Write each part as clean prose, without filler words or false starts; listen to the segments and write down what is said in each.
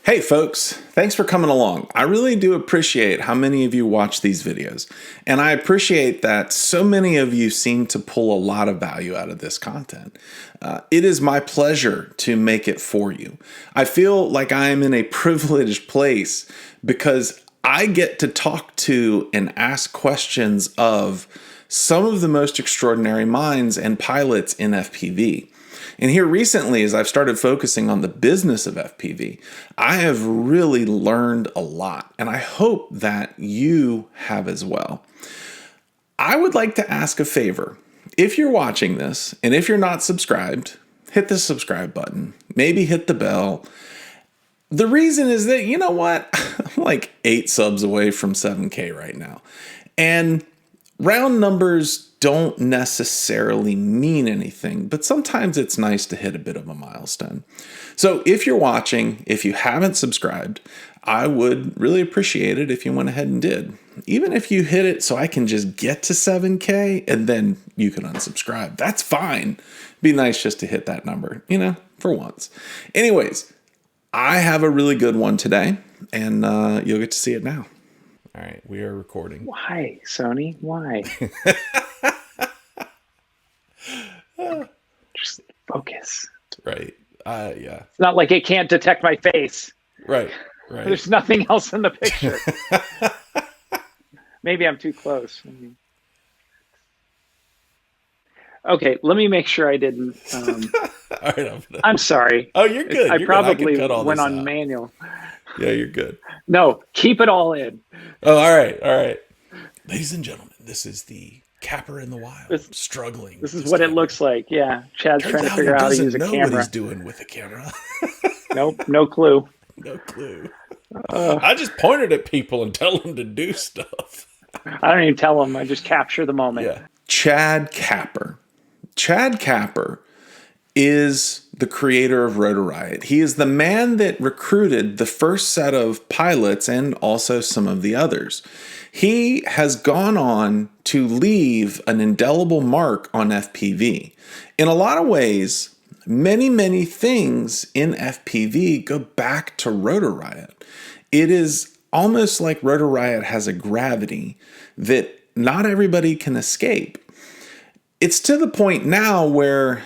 Hey folks, thanks for coming along. I really do appreciate how many of you watch these videos, and I appreciate that so many of you seem to pull a lot of value out of this content. It is my pleasure to make it for you. I feel like I am in a privileged place because I get to talk to and ask questions of some of the most extraordinary minds and pilots in FPV. And here recently, as I've started focusing on the business of FPV, I have really learned a lot, and I hope that you have as well. I would like to ask a favor. If you're watching this, and if you're not subscribed, hit the subscribe button, maybe hit the bell. The reason is that, you know what? I'm like 8 subs away from 7K right now. And round numbers don't necessarily mean anything, but sometimes it's nice to hit a bit of a milestone. So if you're watching, if you haven't subscribed, I would really appreciate it if you went ahead and did. Even if you hit it so I can just get to 7K and then you can unsubscribe. That's fine. Be nice just to hit that number, for once. Anyways, I have a really good one today, and you'll get to see it now. All right, we are recording. Why, Sony? Why? Just focus. Right. Yeah. It's not like it can't detect my face. Right. There's nothing else in the picture. Maybe I'm too close. Okay, let me make sure I didn't. All right, I'm sorry. Oh, you're good. I probably went on manual. Yeah, you're good. No, keep it all in. Oh, all right. Ladies and gentlemen, this is the Kapper in the wild, struggling. This is what it looks like. Yeah, Chad's trying to figure out how to use a camera. What he's doing with a camera. Nope, no clue. No clue. I just pointed at people and tell them to do stuff. I don't even tell them. I just capture the moment. Yeah. Chad Kapper. Chad Kapper is the creator of Rotor Riot. He is the man that recruited the first set of pilots and also some of the others. He has gone on to leave an indelible mark on FPV. In a lot of ways, many things in FPV go back to Rotor Riot. It is almost like Rotor Riot has a gravity that not everybody can escape. It's to the point now where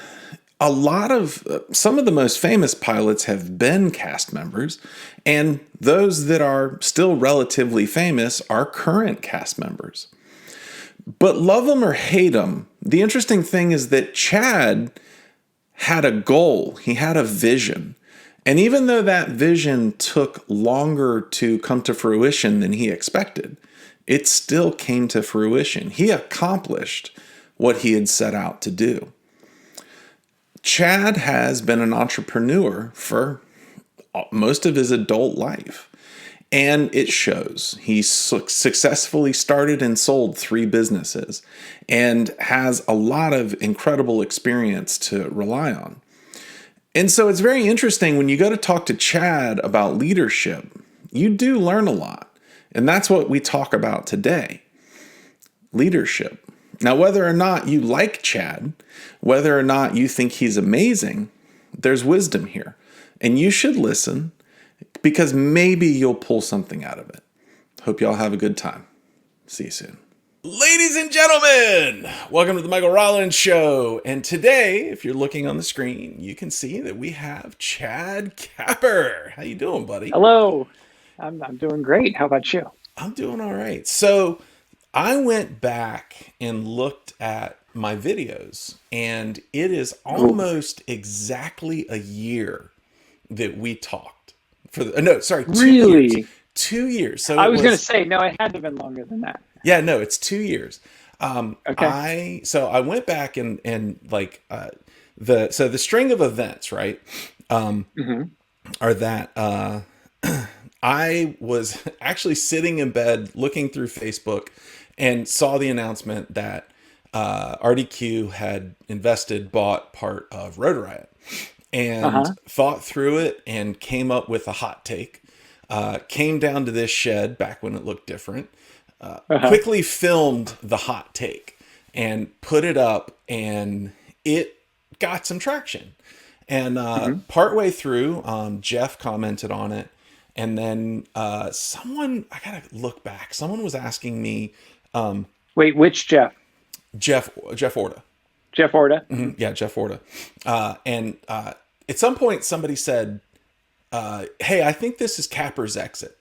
a lot of some of the most famous pilots have been cast members, and those that are still relatively famous are current cast members. But love them or hate them, the interesting thing is that Chad had a goal. He had a vision. And even though that vision took longer to come to fruition than he expected, it still came to fruition. He accomplished what he had set out to do. Chad has been an entrepreneur for most of his adult life, and it shows. He successfully started and sold 3 businesses and has a lot of incredible experience to rely on. And so it's very interesting when you go to talk to Chad about leadership, you do learn a lot. And that's what we talk about today, leadership. Now, whether or not you like Chad, whether or not you think he's amazing, there's wisdom here. And you should listen because maybe you'll pull something out of it. Hope y'all have a good time. See you soon. Ladies and gentlemen, welcome to the Michael Rollins Show. And today, if you're looking on the screen, you can see that we have Chad Kapper. How you doing, buddy? Hello. I'm doing great. How about you? I'm doing all right. So I went back and looked at my videos, and it is almost exactly a year that we talked. Really? 2 years. 2 years. So I was going to say, no, it had to have been longer than that. Yeah, no, it's 2 years. Okay. I went back and the string of events, right? Are that I was actually sitting in bed looking through Facebook and saw the announcement that RDQ had bought part of Rotor Riot, and thought through it and came up with a hot take. Came down to this shed back when it looked different. Quickly filmed the hot take and put it up, and it got some traction. And partway through, Jeff commented on it And then someone, I gotta look back. Someone was asking me, Wait, which Jeff? Jeff Orta. Jeff Orta? Mm-hmm. Yeah, Jeff Orta. And at some point, somebody said, "Hey, I think this is Kapper's exit.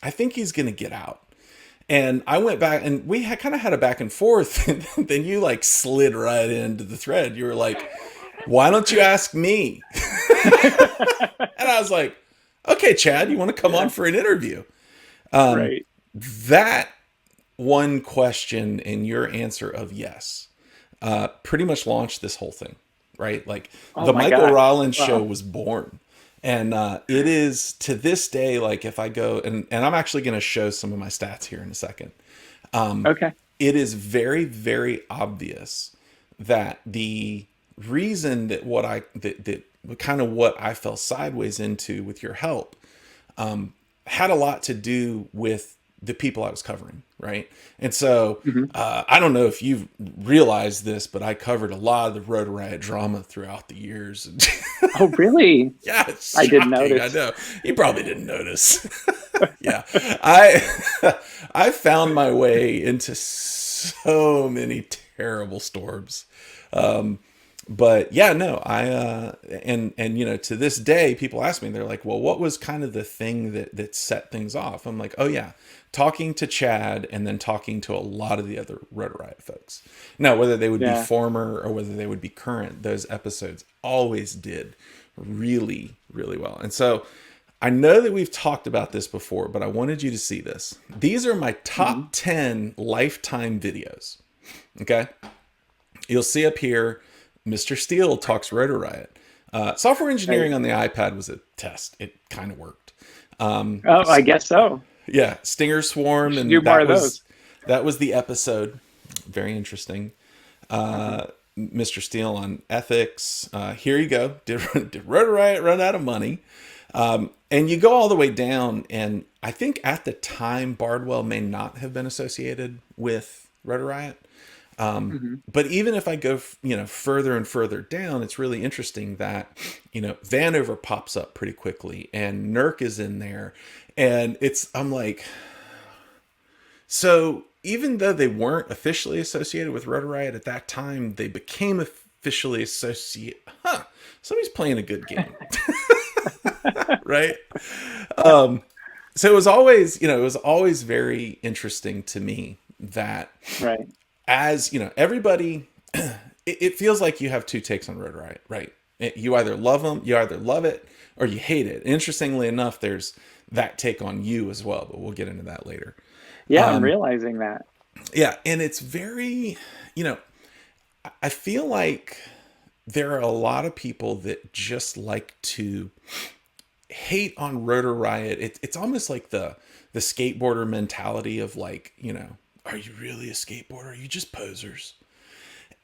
I think he's gonna get out." And I went back, and we kind of had a back and forth. And then you like slid right into the thread. You were like, "Why don't you ask me?" And I was like, "Okay, Chad, you want to come on for an interview?" Right. That one question and your answer of yes pretty much launched this whole thing, right? Like the Michael Rollins show was born. And it is to this day, like if I go, and I'm actually going to show some of my stats here in a second. Okay. It is very, very obvious that the reason that that kind of what I fell sideways into with your help had a lot to do with the people I was covering, right? And so I don't know if you've realized this, but I covered a lot of the Rotor Riot drama throughout the years. Oh, really? Yeah, it's I shocking. didn't notice. I know. You probably didn't notice. Yeah. I found my way into so many terrible storms. But yeah, no, and you know, to this day, people ask me, they're like, well, what was kind of the thing that set things off? I'm like, oh yeah, talking to Chad and then talking to a lot of the other Rotor Riot folks. Now, whether they would be former or whether they would be current, those episodes always did really, really well. And so I know that we've talked about this before, but I wanted you to see this. These are my top 10 lifetime videos. Okay. You'll see up here, Mr. Steele talks Rotor Riot. Software engineering on the iPad was a test. It kind of worked. I guess so. Yeah, Stinger Swarm, and that was the episode. Very interesting. Mr. Steele on ethics. Here you go. Did Rotor Riot run out of money? And you go all the way down, and I think at the time Bardwell may not have been associated with Rotor Riot. But even if I go, further and further down, it's really interesting that, Vanover pops up pretty quickly and Nurk is in there, and I'm like, so even though they weren't officially associated with Rotor Riot at that time, they became officially associated. Somebody's playing a good game. Right. So it was always very interesting to me that, right. As everybody, it feels like you have two takes on Rotor Riot, right? You either love them, you either love it, or you hate it. Interestingly enough, there's that take on you as well, but we'll get into that later. Yeah, I'm realizing that. Yeah, and it's very, I feel like there are a lot of people that just like to hate on Rotor Riot. It's almost like the skateboarder mentality of like, are you really a skateboarder? Are you just posers?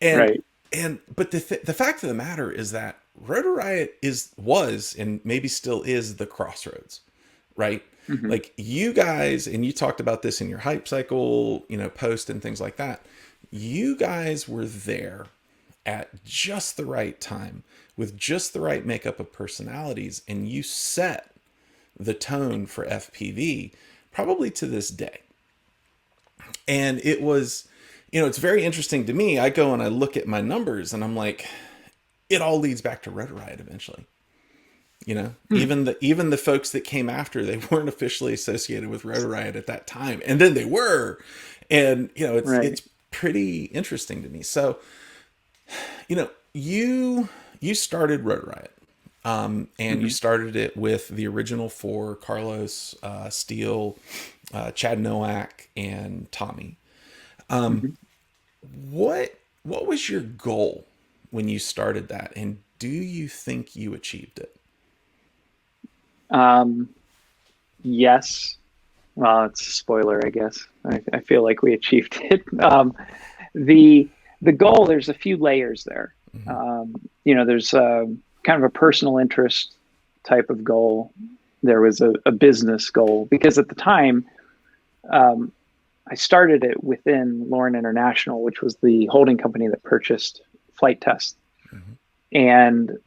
And but the fact of the matter is that Rotor Riot was and maybe still is the crossroads, right? Like you guys, and you talked about this in your hype cycle, post and things like that. You guys were there at just the right time with just the right makeup of personalities, and you set the tone for FPV probably to this day. And it was, it's very interesting to me. I go and I look at my numbers and I'm like, it all leads back to Rotor Riot eventually. Even the folks that came after, they weren't officially associated with Rotor Riot at that time. And then they were. And, it's pretty interesting to me. So, you started Rotor Riot. And you started it with the original four: Carlos, Steele, Chad Nowak, and Tommy. What was your goal when you started that, and do you think you achieved it? Yes. Well, it's a spoiler, I guess. I feel like we achieved it. The goal, there's a few layers there. There's kind of a personal interest type of goal. There was a business goal, because at the time, I started it within Lauren International, which was the holding company that purchased Flight Test. And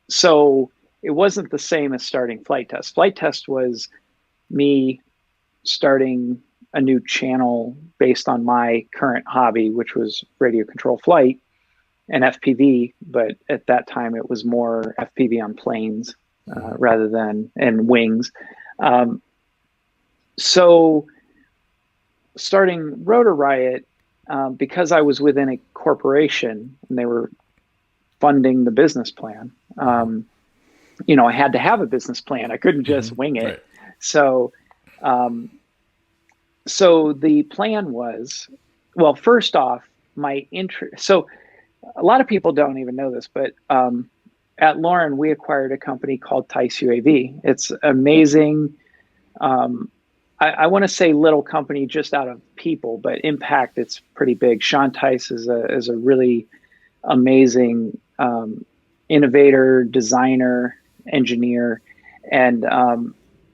so it wasn't the same as starting Flight Test. Flight Test was me starting a new channel based on my current hobby, which was radio control flight and FPV. But at that time, it was more FPV on planes rather than and wings. So starting Rotor Riot, because I was within a corporation and they were funding the business plan, I had to have a business plan. I couldn't just wing it. Right. So, so the plan was, well, first off, my interest. So a lot of people don't even know this, but at Lauren, we acquired a company called Tice UAV. It's amazing. I want to say little company just out of people, but impact, it's pretty big. Sean Tice is a really amazing innovator, designer, engineer, and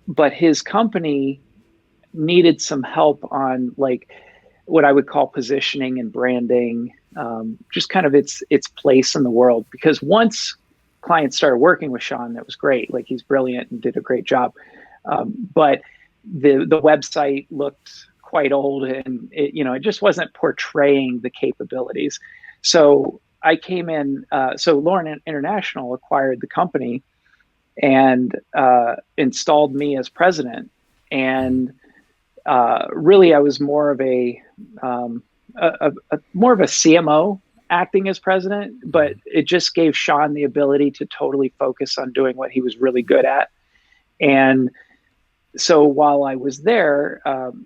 but his company needed some help on like what I would call positioning and branding, just kind of its place in the world. Because once clients started working with Sean, that was great. Like, he's brilliant and did a great job. But the website looked quite old, and it just wasn't portraying the capabilities. So I came in. So Lauren International acquired the company and installed me as president. And really, I was more of a CMO acting as president, but it just gave Sean the ability to totally focus on doing what he was really good at. And so while I was there,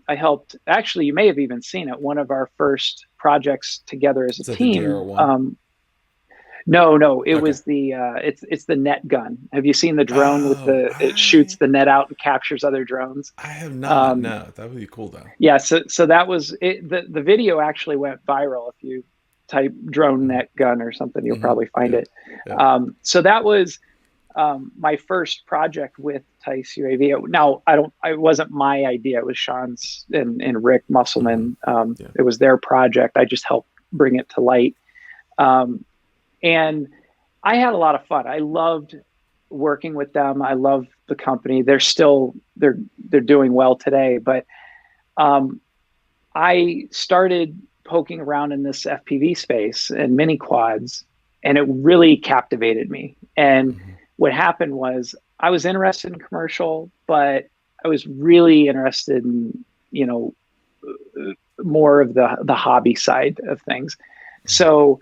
I helped. Actually, you may have even seen it. One of our first projects together as a team. No, it was the it's the net gun. Have you seen the drone with it shoots the net out and captures other drones? I have not. No, that would be cool though. Yeah, so that was it. The video actually went viral. If you type drone net gun or something, you'll probably find it. Yeah. So that was my first project with Tice UAV. Now, it wasn't my idea. It was Sean's and Rick Musselman. It was their project. I just helped bring it to light. And I had a lot of fun. I loved working with them. I love the company. They're doing well today. But I started poking around in this FPV space and mini quads, and it really captivated me. And what happened was I was interested in commercial, but I was really interested in, more of the hobby side of things. So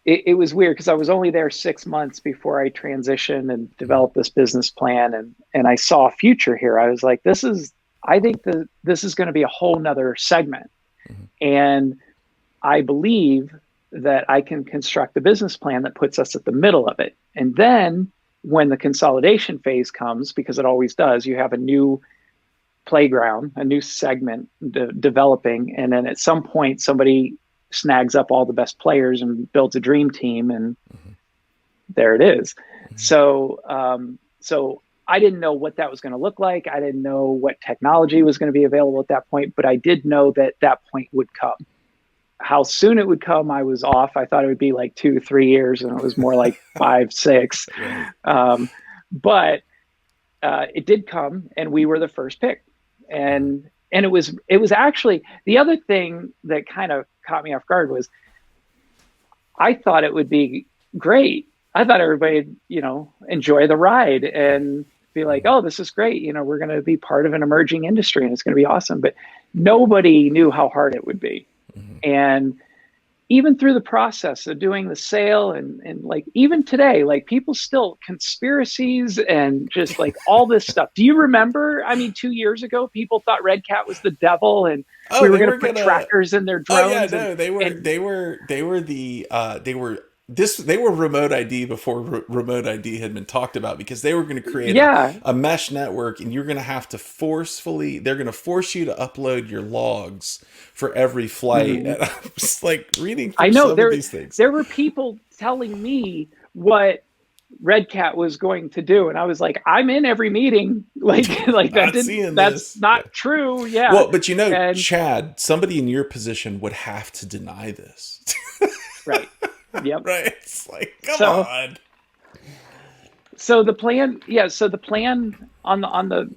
it was weird because I was only there 6 months before I transitioned and developed this business plan. And I saw a future here. I was like, I think this is going to be a whole nother segment. And I believe that I can construct a business plan that puts us at the middle of it. And then when the consolidation phase comes, because it always does, you have a new playground, a new segment developing. And then at some point, somebody snags up all the best players and builds a dream team, and there it is. So I didn't know what that was going to look like. I didn't know what technology was going to be available at that point, but I did know that point would come. How soon it would come, I was off. I thought it would be like 2-3 years, and it was more like 5-6. But it did come, and we were the first pick. And it was actually the other thing that kind of caught me off guard was I thought it would be great. I thought everybody would, enjoy the ride and be like, oh, this is great. We're going to be part of an emerging industry and it's going to be awesome. But nobody knew how hard it would be. And even through the process of doing the sale and like even today, like people still conspiracies and just like all this stuff. Do you remember? I mean, 2 years ago, people thought Red Cat was the devil and we were going to put trackers in their drones. Oh yeah, no, they were remote ID before remote ID had been talked about, because they were going to create a mesh network, and you're going to have to they're going to force you to upload your logs for every flight. And I was like reading through some of these things. There were people telling me what Red Cat was going to do, and I was like, I'm in every meeting. Like that's not true. Yeah. Well, but Chad, somebody in your position would have to deny this. Right. Yep. Right. It's like, come on. So the plan, so the plan on the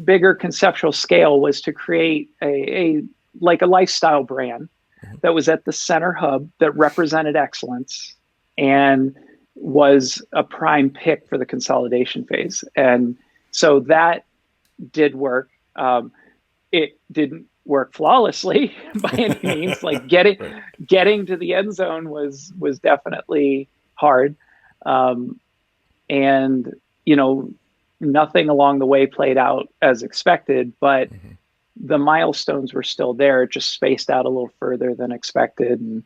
bigger conceptual scale was to create a like a lifestyle brand that was at the center hub that represented excellence and was a prime pick for the consolidation phase. And so that did work. It didn't work flawlessly by any means. Like Right. getting to the end zone was definitely hard. Um, and nothing along the way played out as expected, but the milestones were still there, just spaced out a little further than expected. And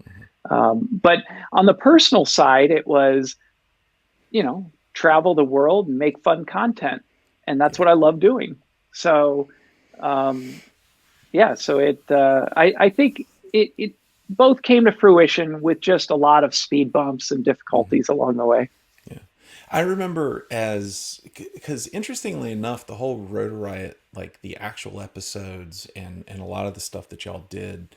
but on the personal side, it was travel the world and make fun content, and that's what I love doing. So so I think it both came to fruition with just a lot of speed bumps and difficulties along the way. Yeah. I remember because interestingly enough, the whole Rotor Riot, like the actual episodes and a lot of the stuff that y'all did,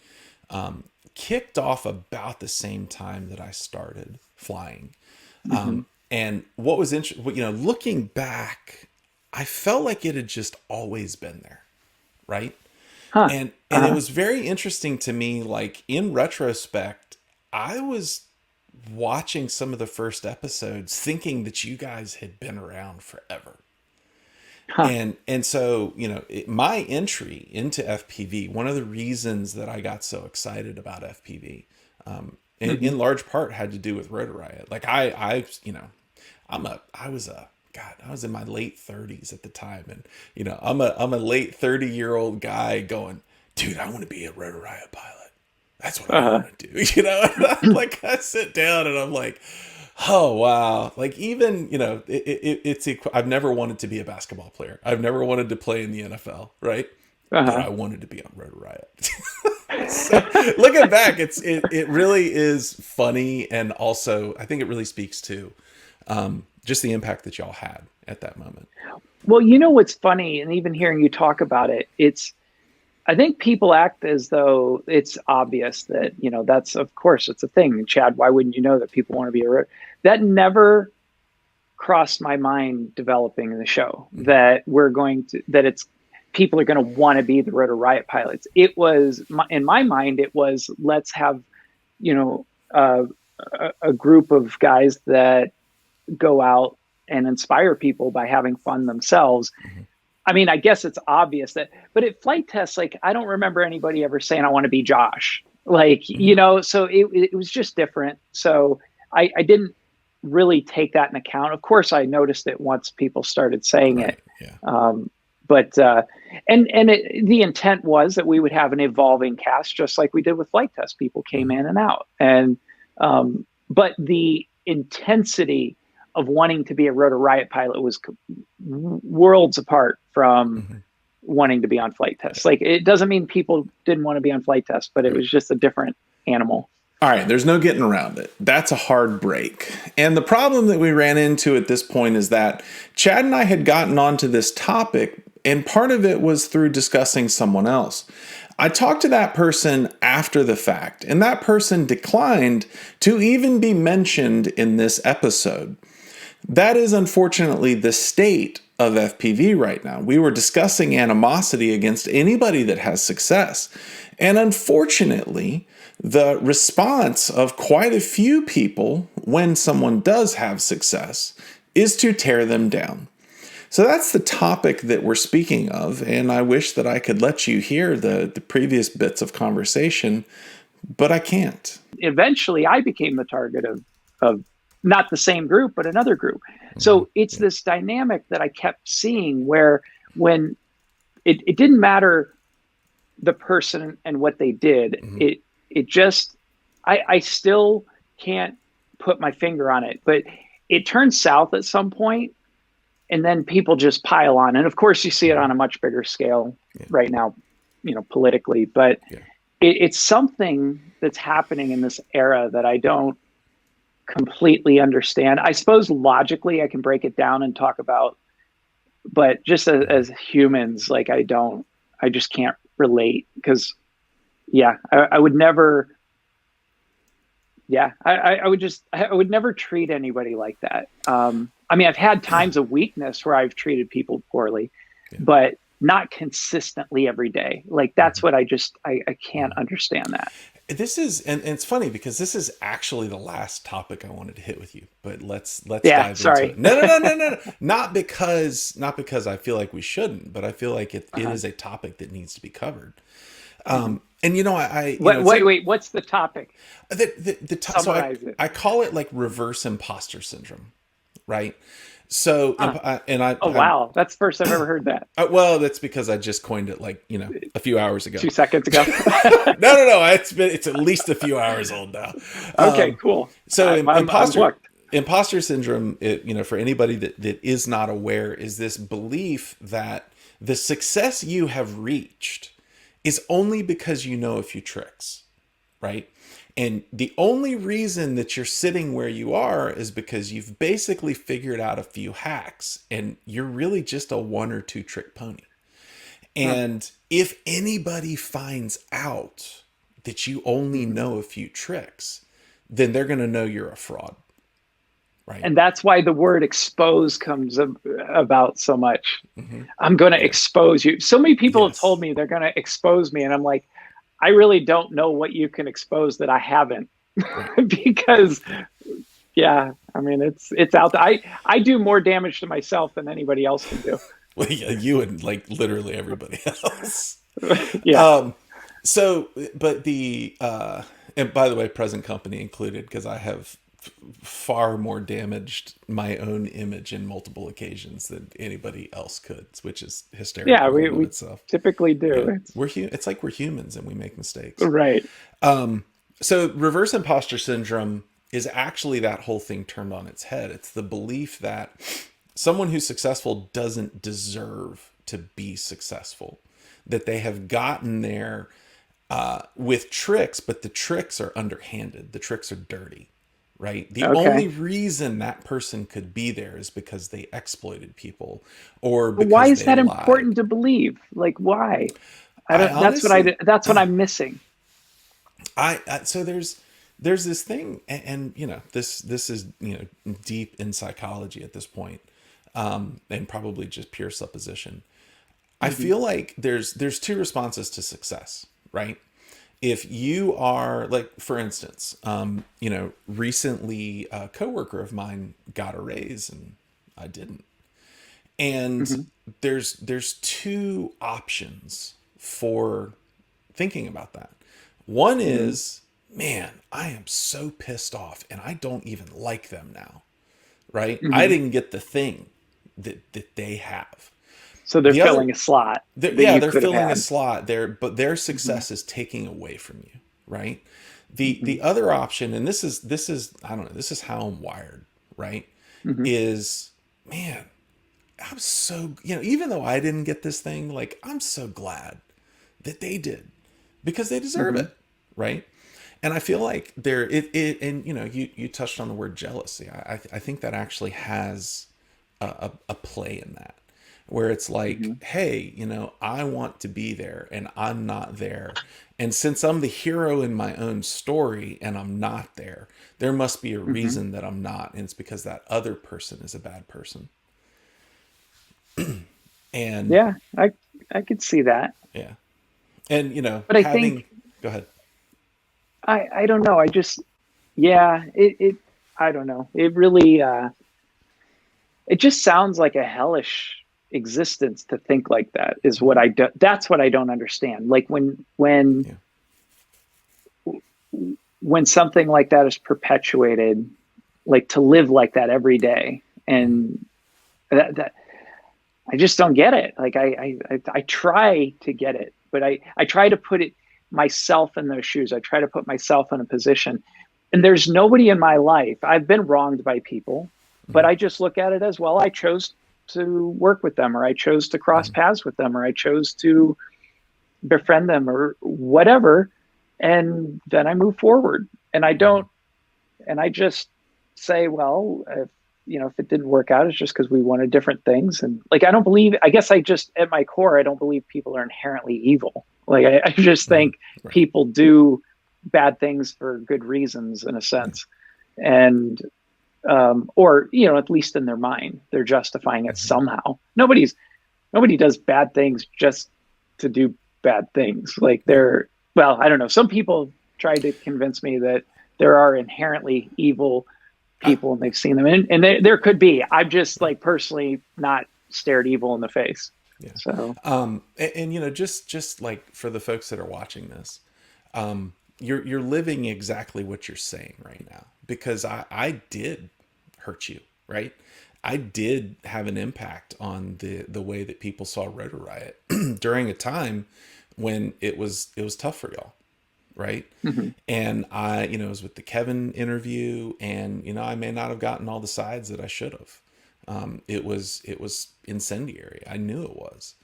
kicked off about the same time that I started flying. And what was interesting, looking back, I felt like it had just always been there, right? Huh. And it was very interesting to me, like in retrospect, I was watching some of the first episodes thinking that you guys had been around forever. Huh. And so, my entry into FPV, one of the reasons that I got so excited about FPV, in large part had to do with Rotor Riot. Like I was in my late 30s at the time, and I'm a late 30-year-old guy going, dude, I want to be a Rotor Riot pilot. That's what I want to do. Like I sit down and I'm like, oh wow. Like even I've never wanted to be a basketball player. I've never wanted to play in the NFL, right? But I wanted to be on Rotor Riot. So looking back, it really is funny, and also I think it really speaks to just the impact that y'all had at that moment. Well, what's funny, and even hearing you talk about it, I think people act as though it's obvious that, that's, of course, it's a thing. Chad, why wouldn't you know that people want to be that never crossed my mind developing the show, that people are going to want to be the Rotor Riot pilots. It was, in my mind, it was, let's have, a group of guys that go out and inspire people by having fun themselves. I mean, I guess it's obvious but at flight tests, like, I don't remember anybody ever saying, I want to be Josh. Like, so it was just different. So I didn't really take that in account. Of course, I noticed it once people started saying it. Yeah. The intent was that we would have an evolving cast, just like we did with flight tests. People came in and out. And, but the intensity of wanting to be a Rotor Riot pilot was worlds apart from wanting to be on flight tests. Like, it doesn't mean people didn't want to be on flight tests, but it was just a different animal. All right, there's no getting around it. That's a hard break. And the problem that we ran into at this point is that Chad and I had gotten onto this topic, and part of it was through discussing someone else. I talked to that person after the fact, and that person declined to even be mentioned in this episode. That is unfortunately the state of FPV right now. We were discussing animosity against anybody that has success. And unfortunately, the response of quite a few people when someone does have success is to tear them down. So that's the topic that we're speaking of, and I wish that I could let you hear the previous bits of conversation, but I can't. Eventually, I became the target of not the same group, but another group. So it's this dynamic that I kept seeing where when it didn't matter the person and what they did, it just, I still can't put my finger on it, but it turns south at some point, and then people just pile on. And of course you see it on a much bigger scale right now, politically, but it's something that's happening in this era that I don't completely understand. I suppose logically I can break it down and talk about, but just as humans, like, I just can't relate, because I would never, I would never treat anybody like that. I mean, I've had times of weakness where I've treated people poorly, Yeah. but not consistently every day. Like that's Mm-hmm. what I can't understand that. This is, and it's funny because this is actually the last topic I wanted to hit with you, but let's Yeah, dive into sorry. it. No. Not because I feel like we shouldn't, but I feel like it Uh-huh. is a topic that needs to be covered. Mhm. And I Wait, it's like wait, what's the topic? so Summarize it. I call it like reverse imposter syndrome, right? So Huh. and Oh, wow. That's the first I've ever heard that. well, that's because I just coined it like a few hours ago. 2 seconds ago. No. It's at least a few hours old now. Okay, cool. So I'm hooked. imposter syndrome, for anybody that is not aware, is this belief that the success you have reached is only because you know a few tricks, right? And the only reason that you're sitting where you are is because you've basically figured out a few hacks and you're really just a one or two trick pony. Huh. And if anybody finds out that you only Mhm. know a few tricks, then they're going to know you're a fraud, right? And that's why the word expose comes about so much. Mm-hmm. I'm going to Yeah. expose you. So many people have told Yes. me they're going to expose me. And I'm like, I really don't know what you can expose that I haven't. Right. Because yeah, I mean, it's out there. I do more damage to myself than anybody else can do. Well, yeah, you and like literally everybody else. Yeah. Um, so, but and by the way, present company included, because I have far more damaged my own image in multiple occasions than anybody else could, which is Yeah, hysterical in and of we itself. typically Yeah, do. it's like we're humans and we make mistakes. Right. So reverse imposter syndrome is actually that whole thing turned on its head. It's the belief that someone who's successful doesn't deserve to be successful, that they have gotten there with tricks, but the tricks are underhanded. The tricks are dirty, right? The only Okay. reason that person could be there is because they exploited people or But why because is they that lied. important to believe? Like, why? I I don't. honestly, That's what I'm missing. so there's this thing, and this is deep in psychology at this point, and probably just pure supposition. I Hmm. feel like there's two responses to success, right? If you are like, for instance, recently a coworker of mine got a raise and I didn't, and Hmm. there's two options for thinking about that. One Hmm. is, man, I am so pissed off and I don't even like them now, right? I Hmm. didn't get the thing that they have. So they're The other, filling a slot that yeah, you they're could have filling a had. slot there, but their Hmm. success is taking away from you, right? The Hmm. other option, and this is I don't know, this is how I'm wired, right? Hmm. Is, man, I'm so, even though I didn't get this thing, like I'm so glad that they did because they deserve Hmm. it, right? And I feel like and you touched on the word jealousy. I think that actually has a play in that, where it's like, Hmm. hey, I want to be there and I'm not there. And since I'm the hero in my own story and I'm not there, there must be a Hmm. reason that I'm not. And it's because that other person is a bad person. And Yeah, I could see that. yeah. And, But I having, think go ahead. I don't know. I just yeah, it I don't know. It really it just sounds like a hellish existence to think like that is what I do. That's what I don't understand. Like Yeah. when something like that is perpetuated, like to live like that every day, and that I just don't get it. Like I try to get it, but I try to put it myself in those shoes. I try to put myself in a position, and there's nobody in my life. I've been wronged by people, but Mm-hmm. I just look at it as, well, I chose to work with them, or I chose to cross Mm-hmm. paths with them, or I chose to befriend them, or whatever, and then I move forward. And I Mm-hmm. don't, and I just say, well, if it didn't work out, it's just because we wanted different things. And like, I don't believe, I guess I just, at my core, I don't believe people are inherently evil. Like, I just Mm-hmm. think Right. people do bad things for good reasons in a Yeah. sense. And or, you know, at least in their mind, they're justifying it somehow. Nobody does bad things just to do bad things. Like well, I don't know. Some people tried to convince me that there are inherently evil people and they've seen them, and there could be. I'm just like personally not stared evil in the face. Yeah. So, and you know, just like for the folks that are watching this, you're living exactly what you're saying right now, because I did hurt you, right? I did have an impact on the way that people saw Rotor Riot during a time when it was tough for y'all, right? And I, you know, it was with the Kevin interview, and you know, I may not have gotten all the sides that I should have. It was incendiary. I knew it was.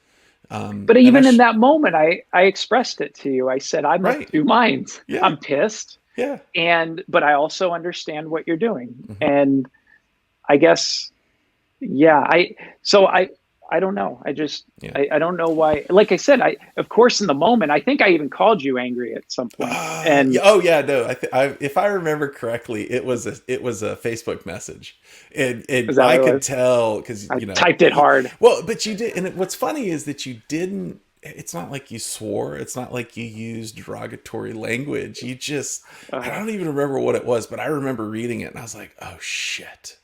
but even in that moment, I expressed it to you. I said, I'm of right. two minds. Yeah. I'm pissed. Yeah. But I also understand what you're doing. And I guess, yeah, I don't know. I don't know why. Like I said, of course, in the moment, I think I even called you angry at some point. And yeah, oh yeah, no. If I remember correctly, it was a Facebook message, and is that I what it could was? tell because I you know typed it hard. Well, but you did, and what's funny is that you didn't. It's not like you swore. It's not like you used derogatory language. You just I don't even remember what it was, but I remember reading it, and I was like, oh shit.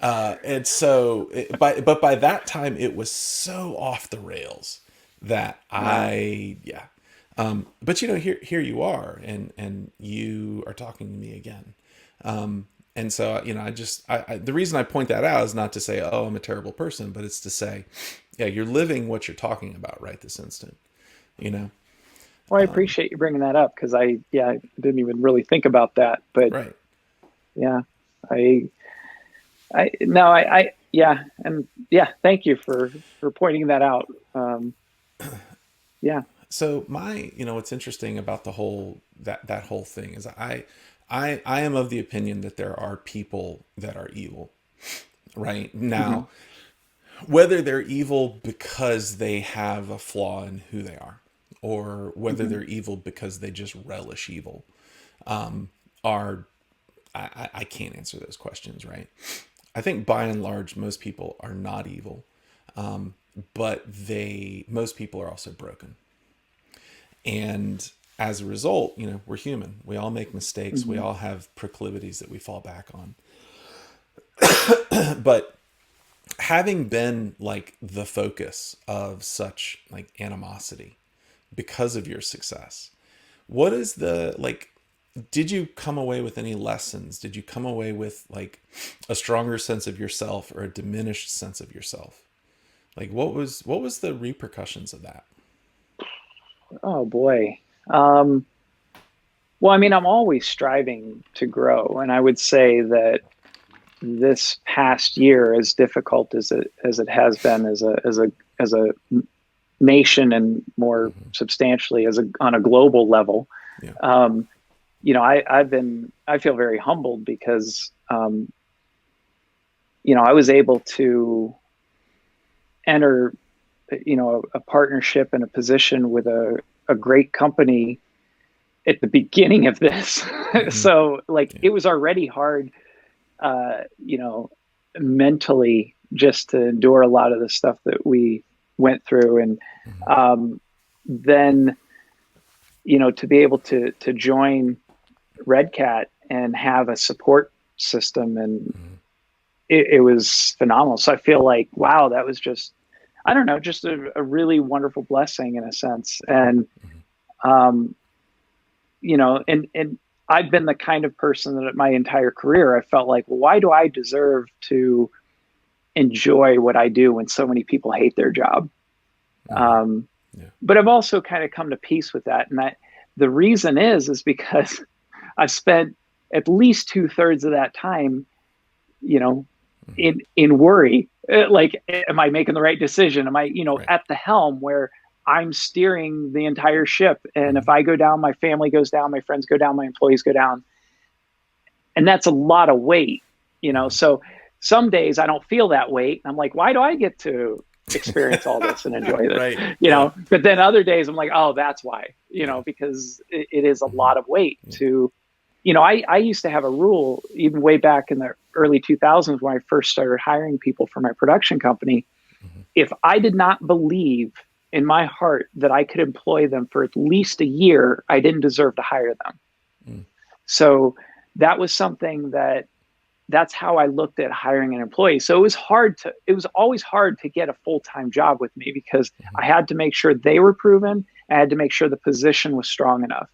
And so, but by that time, it was so off the rails that yeah. But you know, here you are, and you are talking to me again. And so, you know, I the reason I point that out is not to say, oh, I'm a terrible person, but it's to say, yeah, you're living what you're talking about right this instant, you know? Well, I appreciate you bringing that up, because I didn't even really think about that, but right. Yeah, no, yeah. And yeah, thank you for pointing that out. Yeah. So you know, what's interesting about the whole, that whole thing is I am of the opinion that there are people that are evil right now, whether they're evil because they have a flaw in who they are, or whether they're evil because they just relish evil, I can't answer those questions, right? I think by and large, most people are not evil, but most people are also broken. And as a result, you know, we're human. We all make mistakes. We all have proclivities that we fall back on. But having been like the focus of such like animosity because of your success, what is did you come away with any lessons? Did you come away with like a stronger sense of yourself or a diminished sense of yourself? Like what was the repercussions of that? Oh boy. Well, I mean, I'm always striving to grow, and I would say that this past year, as difficult as it has been as a nation, and more substantially on a global level, Yeah. you know, I feel very humbled because, you know, I was able to enter, you know, a partnership and a position with a great company at the beginning of this. So like, it was already hard, you know, mentally, just to endure a lot of the stuff that we went through. And, then, you know, to be able to join Red Cat and have a support system, and it was phenomenal. So I feel like, wow, that was just, I don't know, just a really wonderful blessing in a sense. And, you know, and I've been the kind of person that my entire career, I felt like, well, why do I deserve to enjoy what I do when so many people hate their job? But I've also kind of come to peace with that. And the reason is because I've spent at least 2/3 of that time, you know, in worry, like, am I making the right decision? Am I, you know, at the helm, where I'm steering the entire ship? And if I go down, my family goes down, my friends go down, my employees go down. And that's a lot of weight, you know? So some days I don't feel that weight. I'm like, why do I get to experience all this and enjoy this? Right. You know, but then other days I'm like, oh, that's why, you know, because it is a lot of weight to, you know, I used to have a rule even way back in the early 2000s when I first started hiring people for my production company, if I did not believe in my heart that I could employ them for at least a year, I didn't deserve to hire them. So that was something that's how I looked at hiring an employee. So it was always hard to get a full-time job with me because I had to make sure they were proven. I had to make sure the position was strong enough.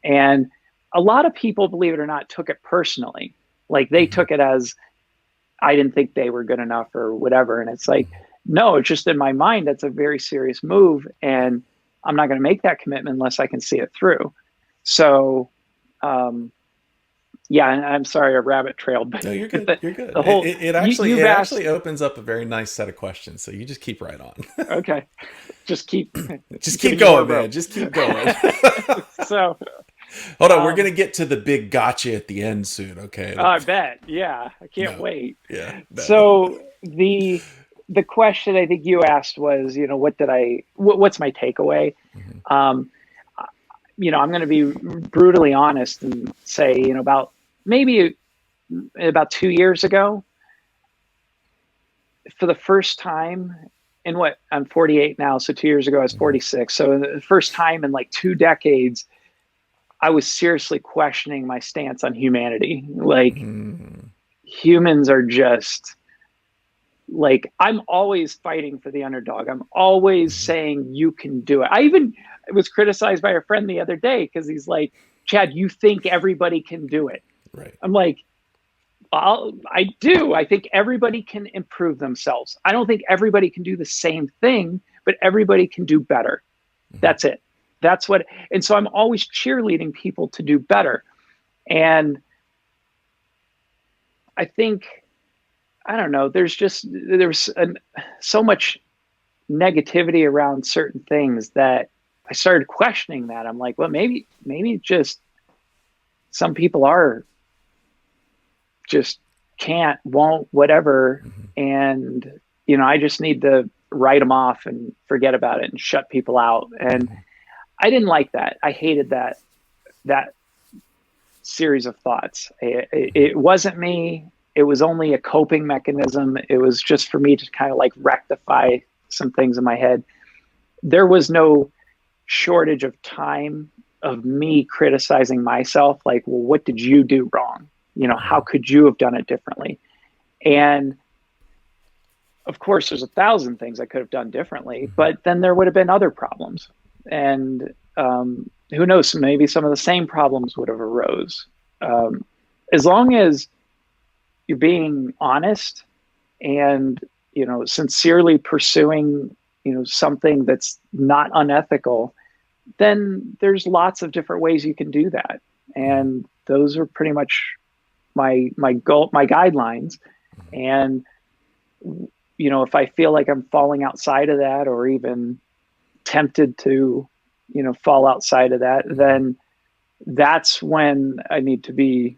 And a lot of people, believe it or not, took it personally. Like they took it as I didn't think they were good enough or whatever. And it's like, no, it's just in my mind, that's a very serious move. And I'm not going to make that commitment unless I can see it through. So, yeah, and I'm sorry, a rabbit trailed, but No, you're good. You're good. the whole, It you've asked, actually opens up a very nice set of questions. So you just keep right on. okay, just keep, Just keep giving you more going, man. rope. Just keep going. So, Hold on, we're gonna get to the big gotcha at the end soon. Okay. I bet. Yeah, I can't No. wait. Yeah. No. So the question I think you asked was, what's my takeaway? Um, I'm going to be brutally honest and say, about 2 years ago, for the first time I'm 48 now. So 2 years ago, I was 46. So the first time in like 2 decades, I was seriously questioning my stance on humanity. Like humans are just like, I'm always fighting for the underdog. I'm always saying you can do it. I even was criticized by a friend the other day because he's like, Chad, you think everybody can do it. Right. I'm like, I do. I think everybody can improve themselves. I don't think everybody can do the same thing, but everybody can do better. That's it. And so I'm always cheerleading people to do better. And I think, I don't know, there's so much negativity around certain things that I started questioning that. I'm like, well, maybe just some people are just can't, won't, whatever. And, I just need to write them off and forget about it and shut people out. And I didn't like that. I hated that series of thoughts. It wasn't me. It was only a coping mechanism. It was just for me to kind of like rectify some things in my head. There was no shortage of time of me criticizing myself. Like, well, what did you do wrong? How could you have done it differently? And of course, there's 1,000 things I could have done differently, but then there would have been other problems. And who knows, maybe some of the same problems would have arose. As long as you're being honest and, sincerely pursuing, something that's not unethical, then there's lots of different ways you can do that. And those are pretty much my goal, my guidelines. And, if I feel like I'm falling outside of that or even tempted to, fall outside of that, then that's when I need to be,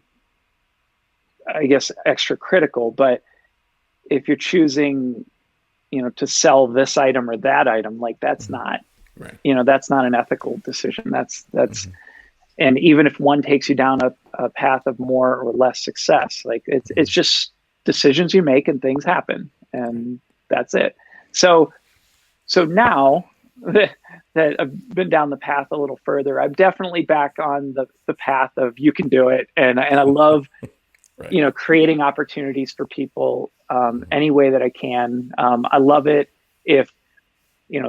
I guess, extra critical. But if you're choosing, to sell this item or that item, like that's not, Right. That's not an ethical decision. That's, and even if one takes you down a path of more or less success, like it's just decisions you make and things happen, and that's it. So now that I've been down the path a little further, I'm definitely back on the path of you can do it. And I love, Right. creating opportunities for people any way that I can. I love it if,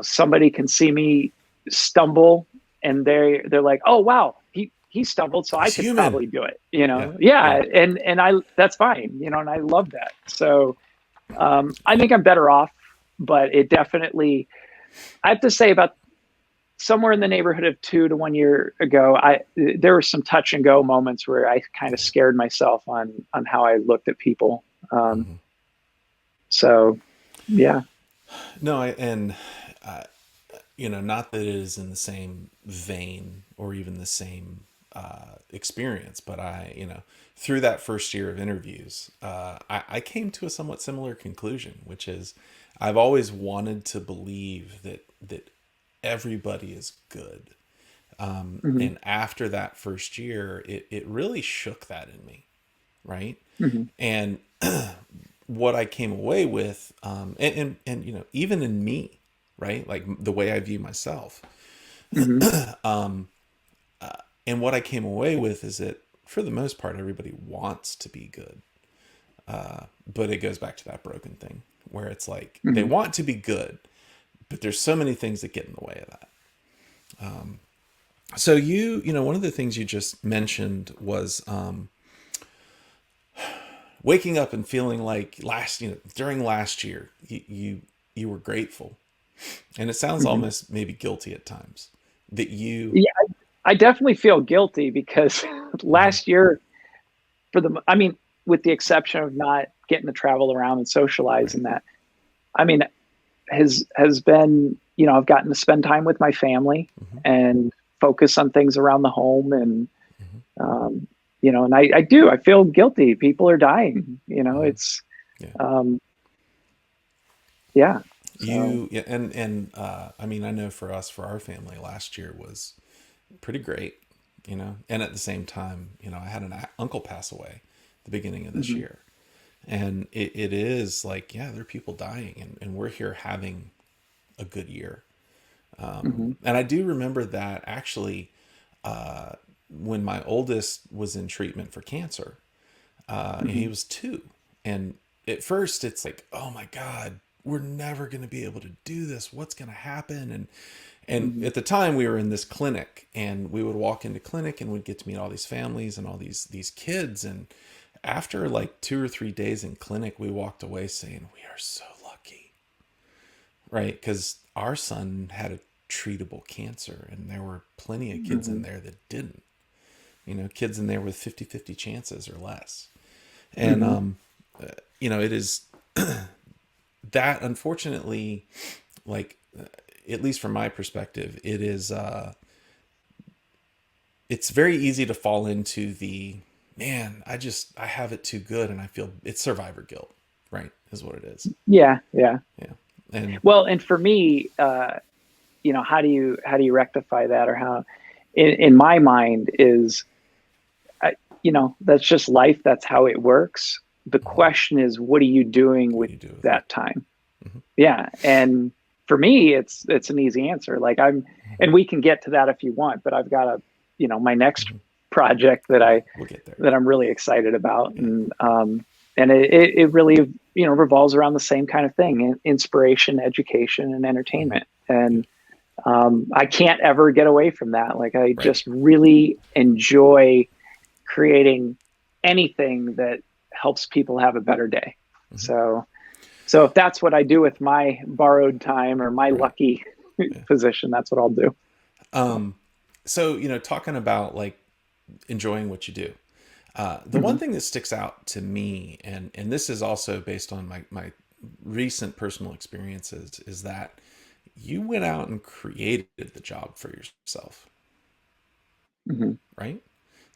somebody can see me stumble and they're like, oh, wow, he stumbled, so He's I could human. probably do it, Yeah. And I, that's fine, and I love that. So I think I'm better off, but it definitely, I have to say, about somewhere in the neighborhood of 2 to 1 year ago, there were some touch and go moments where I kind of scared myself on how I looked at people. So yeah. No, not that it is in the same vein or even the same experience, but through that first year of interviews, I came to a somewhat similar conclusion, which is I've always wanted to believe that everybody is good. And after that first year, it really shook that in me. Right. And what I came away with, and even in me, right? Like the way I view myself, Hmm. and what I came away with is that for the most part, everybody wants to be good, but it goes back to that broken thing where it's like they Hmm. want to be good, but there's so many things that get in the way of that. So one of the things you just mentioned was waking up and feeling like during last year, you were grateful, and it sounds Hmm. almost maybe guilty at times that you. Yeah, I definitely feel guilty because Mhm. last year, I mean, with the exception of not getting to travel around and socialize Right. and that, I mean, has been, I've gotten to spend time with my family Hmm. and focus on things around the home. And, Hmm. um, and I feel guilty. People are dying, Hmm. it's, Yeah. um, yeah. So, Yeah, and I mean, I know for us, for our family, last year was pretty great, and at the same time, I had an uncle pass away at the beginning of this mhm, year, and it is like, yeah, there are people dying, and we're here having a good year. mhm, And I do remember that actually, when my oldest was in treatment for cancer, he mhm, was 2. And at first it's like, oh my God, we're never going to be able to do this. What's going to happen? And mhm, at the time we were in this clinic, and we would walk into clinic and we'd get to meet all these families and all these kids. And after like 2 or 3 days in clinic, we walked away saying, we are so lucky, right? Because our son had a treatable cancer, and there were plenty of kids in mhm, there that didn't, kids in there with 50-50 chances or less. And mhm. it is that, unfortunately, like, at least from my perspective, it's very easy to fall into the, man, I have it too good, and I feel it's survivor guilt, right? Is what it is. Yeah, yeah. Yeah. And Well, and for me, how do you rectify that, or how, in my mind, is, that's just life. That's how it works. The mhm, question is, what are you doing what with do you do with it? that time? Hmm. Yeah, and for me, it's an easy answer. Like, Hmm. and we can get to that if you want, but I've got my next Hmm. project that Yeah, I we'll get there. that I'm really excited about, Yeah. and it really revolves around the same kind of thing: inspiration, education, and Hmm. entertainment. Yeah. And I can't ever get away from that. Like, I Right. just really enjoy creating anything that helps people have a better day. Hmm. So if that's what I do with my borrowed time or my Right. lucky Yeah. position, that's what I'll do. So, So, talking about like enjoying what you do. The one mhm, thing that sticks out to me, and this is also based on my recent personal experiences, is that you went out and created the job for yourself, mhm. right?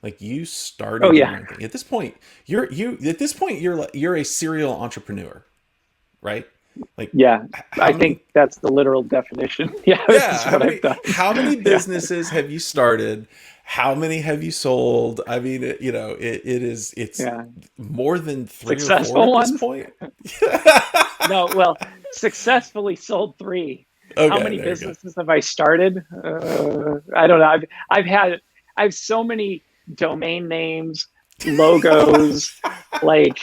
Like, you Oh started your yeah, own thing. At this point, you're a serial entrepreneur, right? Like, yeah. how I think many that's the literal definition. Yeah, Yeah, it's what I've done. how many Yeah, businesses have you started? How many have you sold? I mean, it's yeah. more than 3 or 4 Successful at this ones? point. No, well, successfully sold three. How Okay, many there you go. businesses have I started? I don't know. I have so many domain names, logos. Like,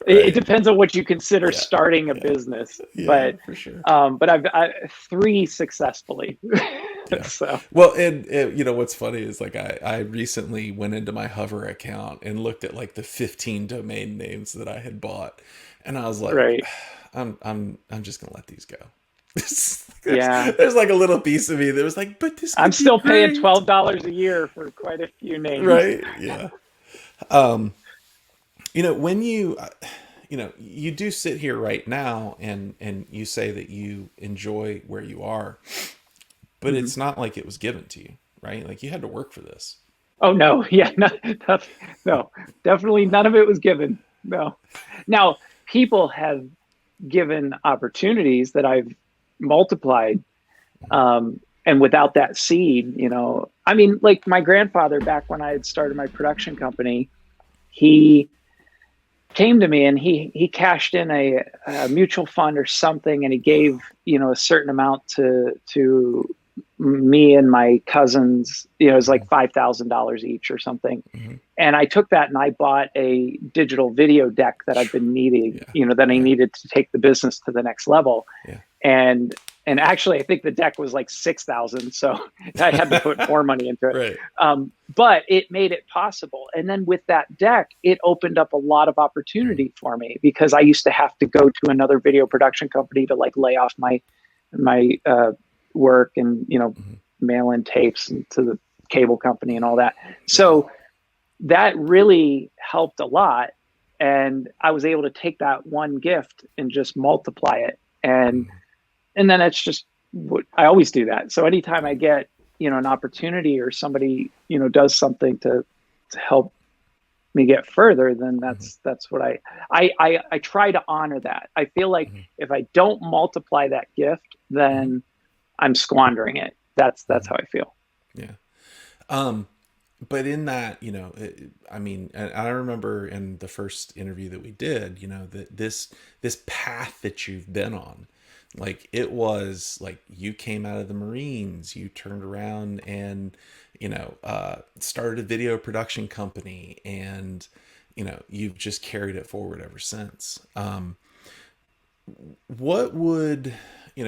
it Right. depends on what you consider Yeah. starting a Yeah. business, Yeah, but for sure. I've three successfully. Yeah. So Well, and what's funny is, like, I recently went into my Hover account and looked at like the 15 domain names that I had bought, and I was like, right, I'm just gonna let these go. there's, yeah. there's like a little piece of me that was like, but this I'm could be still paying great, $12 a year for quite a few names. right? Yeah. Um, when you do sit here right now, and you say that you enjoy where you are, but Mhm. it's not like it was given to you, right? Like, you had to work for this. Oh no, yeah, no, no, definitely none of it was given. No. Now, people have given opportunities that I've multiplied, and without that seed, I mean, like my grandfather, back when I had started my production company, he came to me and he cashed in a mutual fund or something, and he gave, a certain amount to me and my cousins. It was like $5,000 each or something. Mm-hmm. And I took that and I bought a digital video deck that I've been needing, Yeah. that I Yeah. needed to take the business to the next level. Yeah. And actually, I think the deck was like 6,000, so I had to put more money into it. Right. But it made it possible. And then with that deck, it opened up a lot of opportunity for me, because I used to have to go to another video production company to like lay off my work and mail in tapes to the cable company and all that. So that really helped a lot, and I was able to take that one gift and just multiply it. And then it's just what I always do that. So anytime I get, an opportunity, or somebody, does something to help me get further, then that's what I try to honor that. I feel like if I don't multiply that gift, then I'm squandering it. That's how I feel. Yeah. But in that, I mean, and I remember in the first interview that we did, that this path that you've been on, like, it was like you came out of the Marines, you turned around and, started a video production company, and, you've just carried it forward ever since. What would,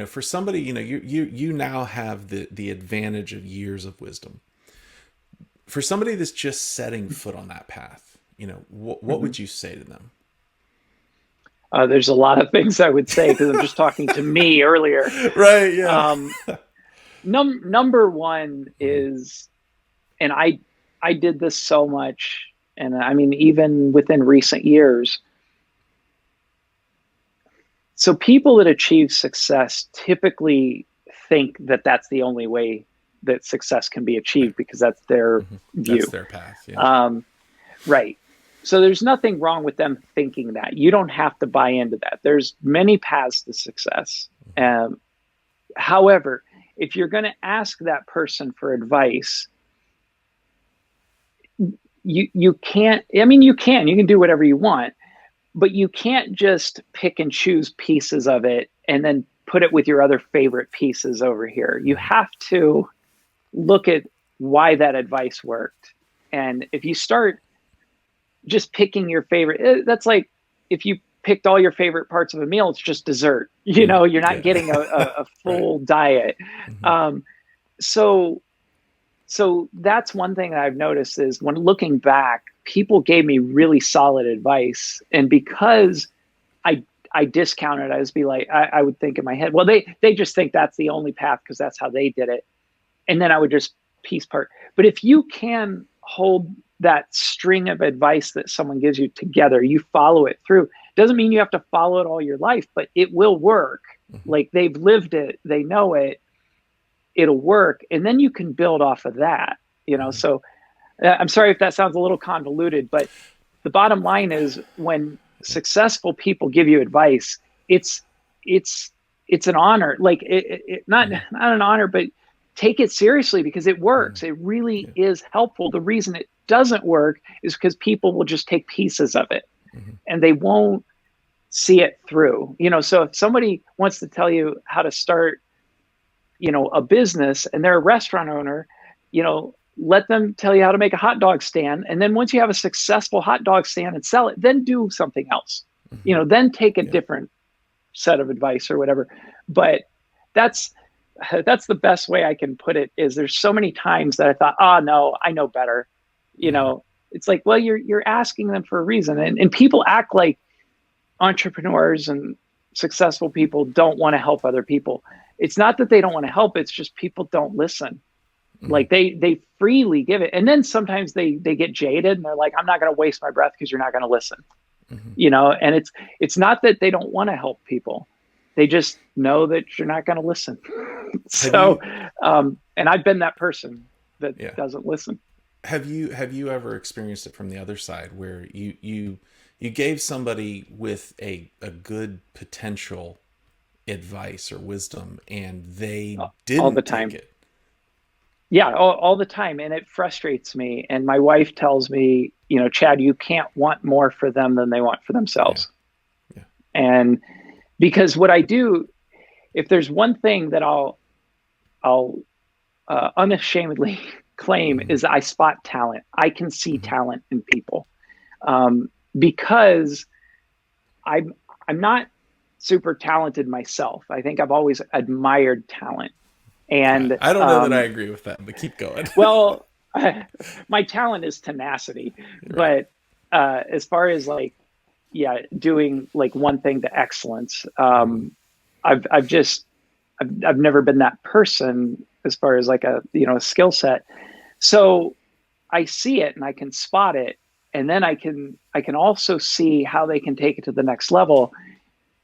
for somebody, you now have the advantage of years of wisdom. For somebody that's just setting foot on that path, what would you say to them? There's a lot of things I would say, because I'm just talking to me earlier. Right. Yeah. Number one is, and I did this so much, and I mean, even within recent years. So people that achieve success typically think that that's the only way that success can be achieved, because that's their view. That's their path. Yeah. Right. So there's nothing wrong with them thinking that. You don't have to buy into that. There's many paths to success. However, if you're going to ask that person for advice, you can't, I mean, you can do whatever you want, but you can't just pick and choose pieces of it and then put it with your other favorite pieces over here. You have to look at why that advice worked. And if you start just picking your favorite, that's like if you picked all your favorite parts of a meal, it's just dessert. You're not getting a full diet. So that's one thing that I've noticed is, when looking back, people gave me really solid advice. And because I discounted, I just be like, I would think in my head, well, they just think that's the only path because that's how they did it. And then I would just piece part. But if you can hold that string of advice that someone gives you together, you follow it through. Doesn't mean you have to follow it all your life, but it will work. Like, they've lived it, they know it, it'll work. And then you can build off of that, So I'm sorry if that sounds a little convoluted, but the bottom line is, when successful people give you advice, it's an honor. Like, not an honor, but take it seriously, because it works. It really is helpful. The reason it doesn't work is because people will just take pieces of it and they won't see it through. So if somebody wants to tell you how to start, a business, and they're a restaurant owner, let them tell you how to make a hot dog stand. And then once you have a successful hot dog stand and sell it, then do something else, then take a different set of advice or whatever. But that's the best way I can put it. Is there's so many times that I thought, oh no, I know better. It's like, well, you're asking them for a reason. And people act like entrepreneurs and successful people don't want to help other people. It's not that they don't want to help. It's just people don't listen. Like, they freely give it. And then sometimes they get jaded and they're like, I'm not going to waste my breath because you're not going to listen. And it's not that they don't want to help people. They just know that you're not going to listen. So, and I've been that person that doesn't listen. Have you ever experienced it from the other side, where you gave somebody with a good potential advice or wisdom, and they didn't all the time. take it? Yeah, all the time. And it frustrates me. And my wife tells me, Chad, you can't want more for them than they want for Yeah. themselves. Yeah. And because what I do, if there's one thing that I'll unashamedly claim, Mm-hmm. is I spot talent. I can see talent in people, because I'm not super talented myself. I think I've always admired talent, and I don't know that I agree with that, but keep going. well, my talent is tenacity, Right. but as far as like, yeah, doing like one thing to excellence, Mm-hmm. I've just I've never been that person as far as like a skill set. So I see it and I can spot it, and then I can also see how they can take it to the next level.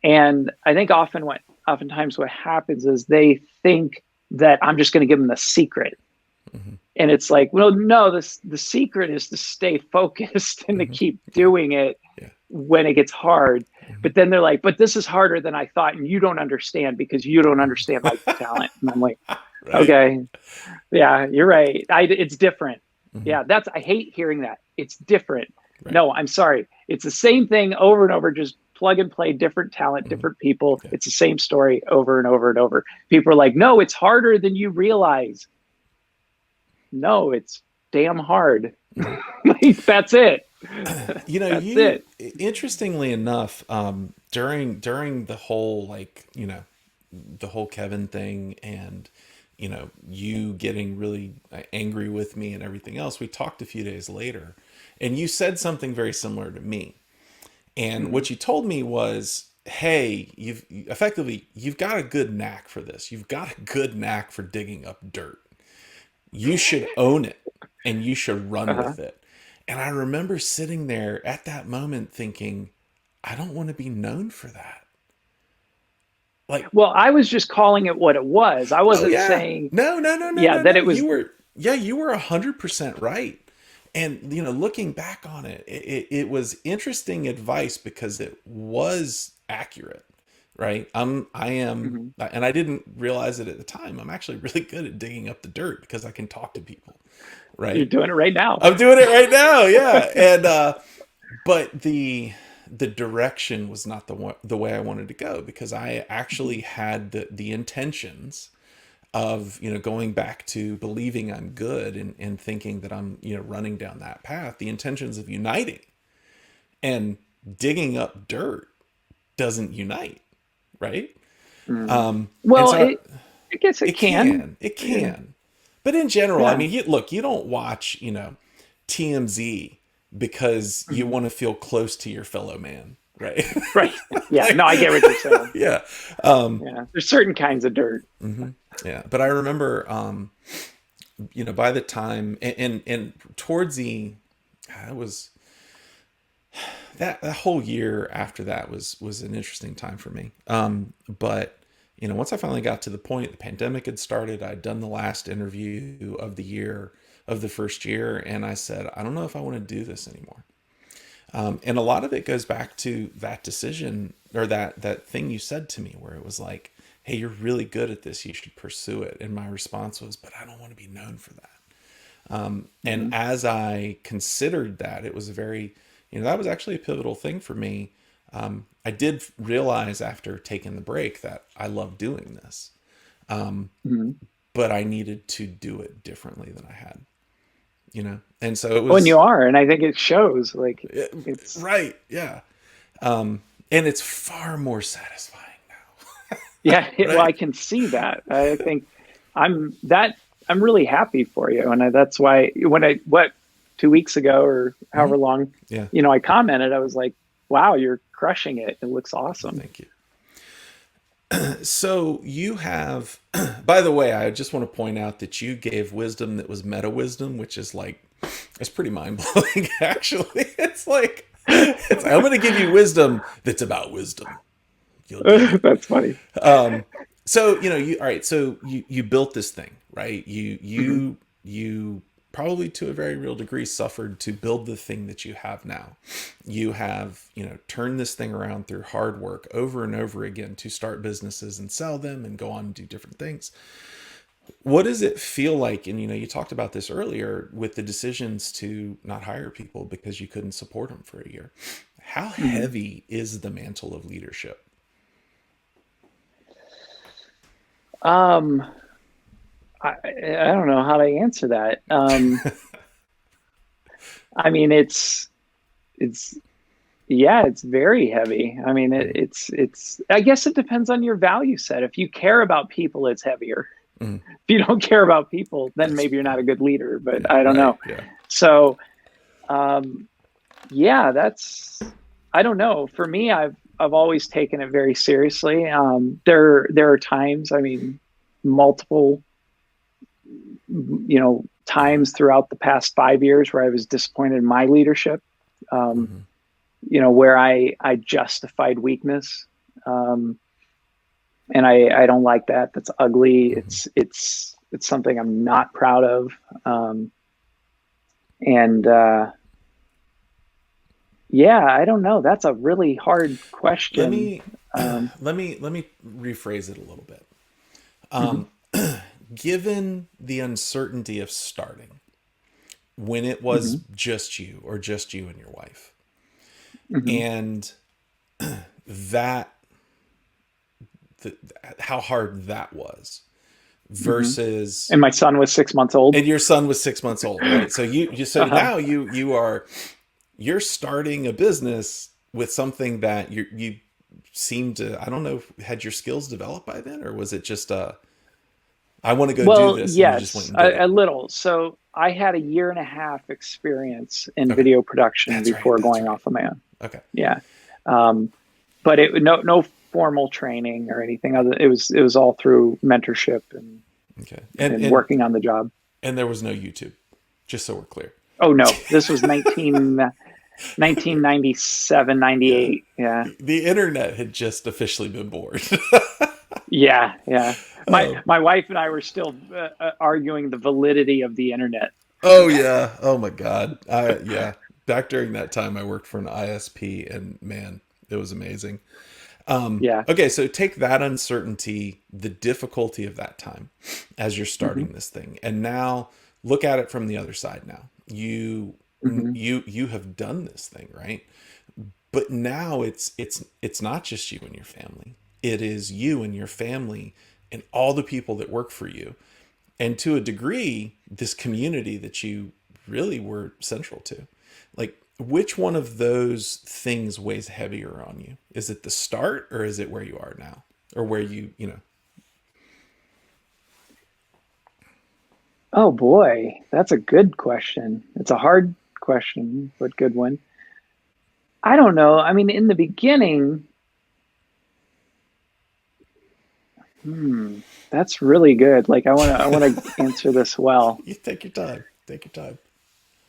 And I think oftentimes what happens is they think that I'm just going to give them the secret. Mm-hmm. And it's like, well, no, the secret is to stay focused and to Mm-hmm. keep doing it Yeah. when it gets hard. Mm-hmm. But then they're like, but this is harder than I thought, and you don't understand because you don't understand my talent. And I'm like, Right. okay, yeah, you're right. It's different. Mm-hmm. Yeah, I hate hearing that. It's different. Right. No, I'm sorry. It's the same thing over and over, just plug and play, different talent, Mm-hmm. different people. Yeah. It's the same story over and over and over. People are like, no, it's harder than you realize. No, it's damn hard. Mm-hmm. Like, that's it. That's You it. interestingly enough, during the whole the whole Kevin thing, and you getting really angry with me and everything else, we talked a few days later, and you said something very similar to me. And Mm, what you told me was, hey, you've got a good knack for this. You've got a good knack for digging up dirt. You should own it and you should run uh-huh. with it. And I remember sitting there at that moment thinking, I don't want to be known for that. Like, Well, I was just calling it what it was. I oh wasn't yeah, saying, no, no, no, no, yeah, no, that no. it was. You were 100% right. And looking back on it, it was interesting advice because it was accurate, right? I am, Mhm. and I didn't realize it at the time. I'm actually really good at digging up the dirt because I can talk to people, You're right? doing it right now. I'm doing it right now, yeah. And but the direction was not the way I wanted to go, because I actually had the intentions of going back to believing I'm good, and thinking that I'm running down that path, the intentions of uniting. And digging up dirt doesn't unite, right? Mm. And Well, so I guess it it can. can, it Yeah. can. But in general, I Yeah. mean, look, you don't watch TMZ because you Mhm. want to feel close to your fellow man, right? Right. Yeah. Like, No, I get what you're saying. yeah. Yeah. There's certain kinds of dirt. Hmm. Yeah. But I remember, by the time, and towards it was that whole year after that was an interesting time for me. But once I finally got to the point, the pandemic had started. I'd done the last interview of the year, of the first year, and I said, I don't know if I want to do this anymore. And a lot of it goes back to that decision, or that thing you said to me, where it was like, hey, you're really good at this, you should pursue it. And my response was, but I don't want to be known for that. And Hmm. as I considered that, it was a very, that was actually a pivotal thing for me. I did realize after taking the break that I love doing this, Hmm. but I needed to do it differently than I had, And so it Oh, and you was, are, and I think it shows. Like it's right. Yeah. And it's far more satisfying now. yeah. Well, I Right. can see that. I think I'm that I'm really happy for you, and that's why when I what 2 weeks ago or Hmm. however long, Yeah. I commented. I was like, "Wow, you're crushing it. It looks Well, awesome." thank you. So you have, by the way, I just want to point out that you gave wisdom that was meta wisdom, which is like, it's pretty mind blowing. Actually, it's like, I'm going to give you wisdom that's about wisdom. You'll dig it. That's funny. So all right. So you built this thing, right? Hmm. You probably to a very real degree suffered to build the thing that you have now. You have turned this thing around through hard work over and over again to start businesses and sell them and go on and do different things. What does it feel like? And you talked about this earlier with the decisions to not hire people because you couldn't support them for a year. How Hmm. heavy is the mantle of leadership? Um, I don't know how to answer that. I mean, it's yeah, it's very heavy. I mean, it's. I guess it depends on your value set. If you care about people, it's heavier. Mm, If you don't care about people, then that's maybe you're not a good leader. But yeah, I don't right. know. Yeah. So, um, yeah, that's. I don't know. For me, I've always taken it very seriously. There are times. I mean, multiple times throughout the past 5 years where I was disappointed in my leadership. Um, Hmm. where I justified weakness. Um, and I don't like that. That's ugly. Hmm. It's something I'm not proud of. And Yeah, I don't know. That's a really hard Let question. me Um, let me rephrase it a little bit. mhm, Given the uncertainty of starting, when it was mhm, just you or just you and your wife, mhm, and that the, how hard that was mhm. versus, And my son was 6 months old. and your son was 6 months old, right? So so Uh-huh. now you're starting a business with something that you seem to, I don't know, had your skills developed by then, or was it just I want to go do Well, this and you just went yes, and did a it? little. So I had a year and a half experience in Okay, video production that's right. before That's going right. off on my own. Okay, Yeah. Um, but no formal training or anything other. It was all through mentorship okay, and working on the job. and there was no YouTube, just so we're clear. Oh no, this was 1997, Yeah, 98. Yeah. the internet had just officially been born. Yeah, yeah. My um, my wife and I were still arguing the validity of the internet. oh yeah. Oh my God. Yeah. Back during that time, I worked for an ISP, and man, it was amazing. Yeah. Okay, so take that uncertainty, the difficulty of that time, as you're Hmm. starting this thing, and now look at it from the other side. Now Hmm. you have done this thing, right? But now it's not just you and your family. It is you and your family and all the people that work for you, and to a degree, this community that you really were central to. Like, which one of those things weighs heavier on you? Is it the start, or is it where you are now, or where you? Oh boy, that's a good question. It's a hard question, but good one. I don't know. I mean, in the beginning, hmm, that's really good. Like I want to answer this well. You take your time. Take your time.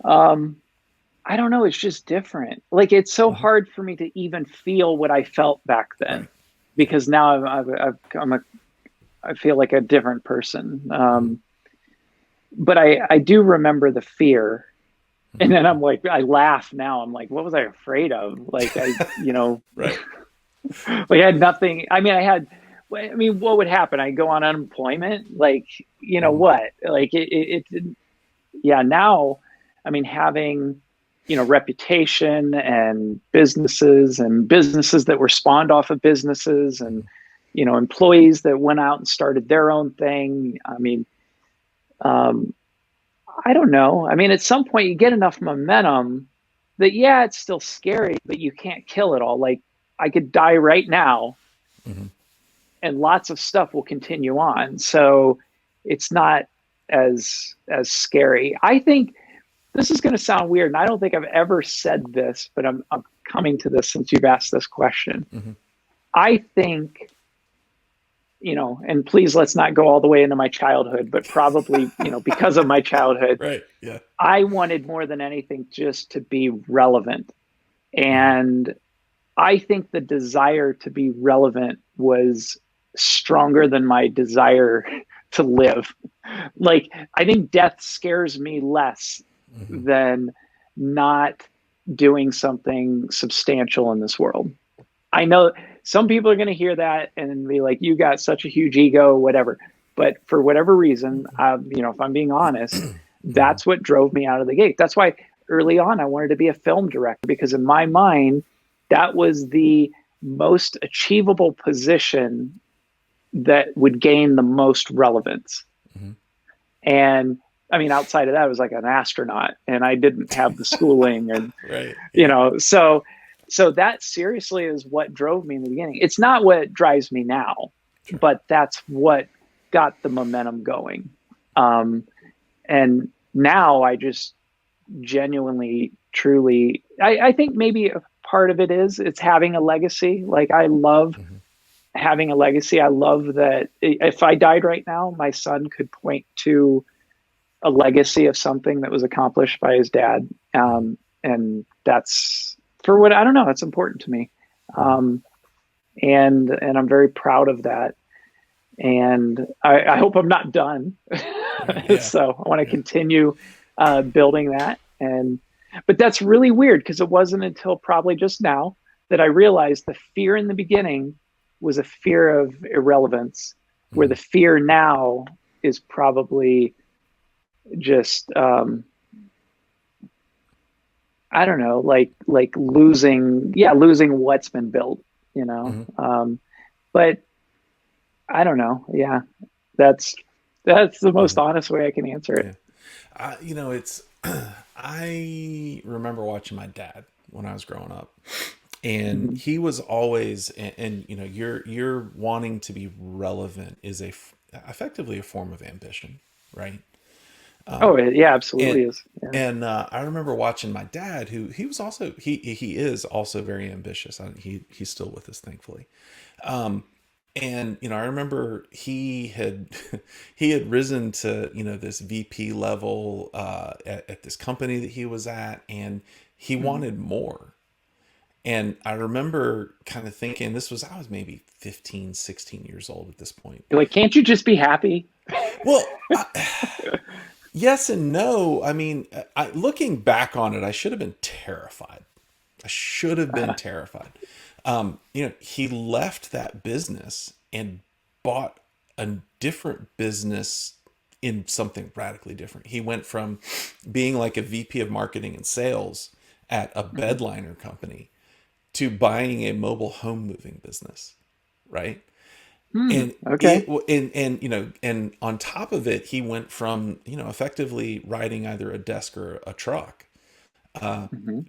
Um, I don't know. It's just different. Like it's so Hmm. hard for me to even feel what I felt back then, Right. Yeah. because now I feel like a different person. Hmm. But I do remember the fear, and Hmm. then I'm like, I laugh now. I'm like, what was I afraid of? Like Right. like I had nothing. I mean, what would happen? I go on unemployment. Like, Hmm. what? Like yeah. Now, I mean, having reputation and businesses that were spawned off of businesses, and employees that went out and started their own thing. I mean, um, I don't know. I mean, at some point you get enough momentum that yeah, it's still scary, but you can't kill it all. Like I could die right now Hmm. and lots of stuff will continue on. So it's not as scary. I think this is going to sound weird, and I don't think I've ever said this, but I'm coming to this since you've asked this question. Hmm. I think, and please let's not go all the way into my childhood, but probably, because of my childhood, Right. Yeah. I wanted more than anything just to be relevant. Hmm. And I think the desire to be relevant was stronger than my desire to live. Like, I think death scares me less Hmm. than not doing something substantial in this world. I know some people are going to hear that and be like, you got such a huge ego, whatever. But for whatever reason, if I'm being honest, that's what drove me out of the gate. That's why early on I wanted to be a film director, because in my mind, that was the most achievable position that would gain the most relevance. Mm-hmm. And I mean, outside of that, I was like an astronaut, and I didn't have the schooling, and right. so that seriously is what drove me in the beginning. It's not what drives me now, sure, but that's what got the momentum going. And now I just genuinely, truly, I think maybe a part of it's having a legacy. Like, I love having a legacy. I love that if I died right now, my son could point to a legacy of something that was accomplished by his dad. And that's, for what, I don't know, it's important to me. And I'm very proud of that. And I hope I'm not done. Yeah. So I want to continue building that. But that's really weird, because it wasn't until probably just now that I realized the fear in the beginning was a fear of irrelevance, where the fear now is probably just, I don't know, like losing what's been built, but I don't know. Yeah, that's the most honest way I can answer it. Yeah. It's, I remember watching my dad when I was growing up, and he was always, and you're wanting to be relevant is effectively a form of ambition, right? Yeah, absolutely is. Yeah. And I remember watching my dad, who he was also, he is also very ambitious. He's still with us, thankfully. And I remember he had risen to this VP level at this company that he was at, and he wanted more. And I remember kind of thinking, I was maybe 15, 16 years old at this point. You're like, can't you just be happy? Well, yes and no. I mean, looking back on it, I should have been terrified. Terrified. He left that business and bought a different business in something radically different. He went from being like a VP of marketing and sales at a bedliner company to buying a mobile home moving business, right? And okay. And on top of it, he went from effectively riding either a desk or a truck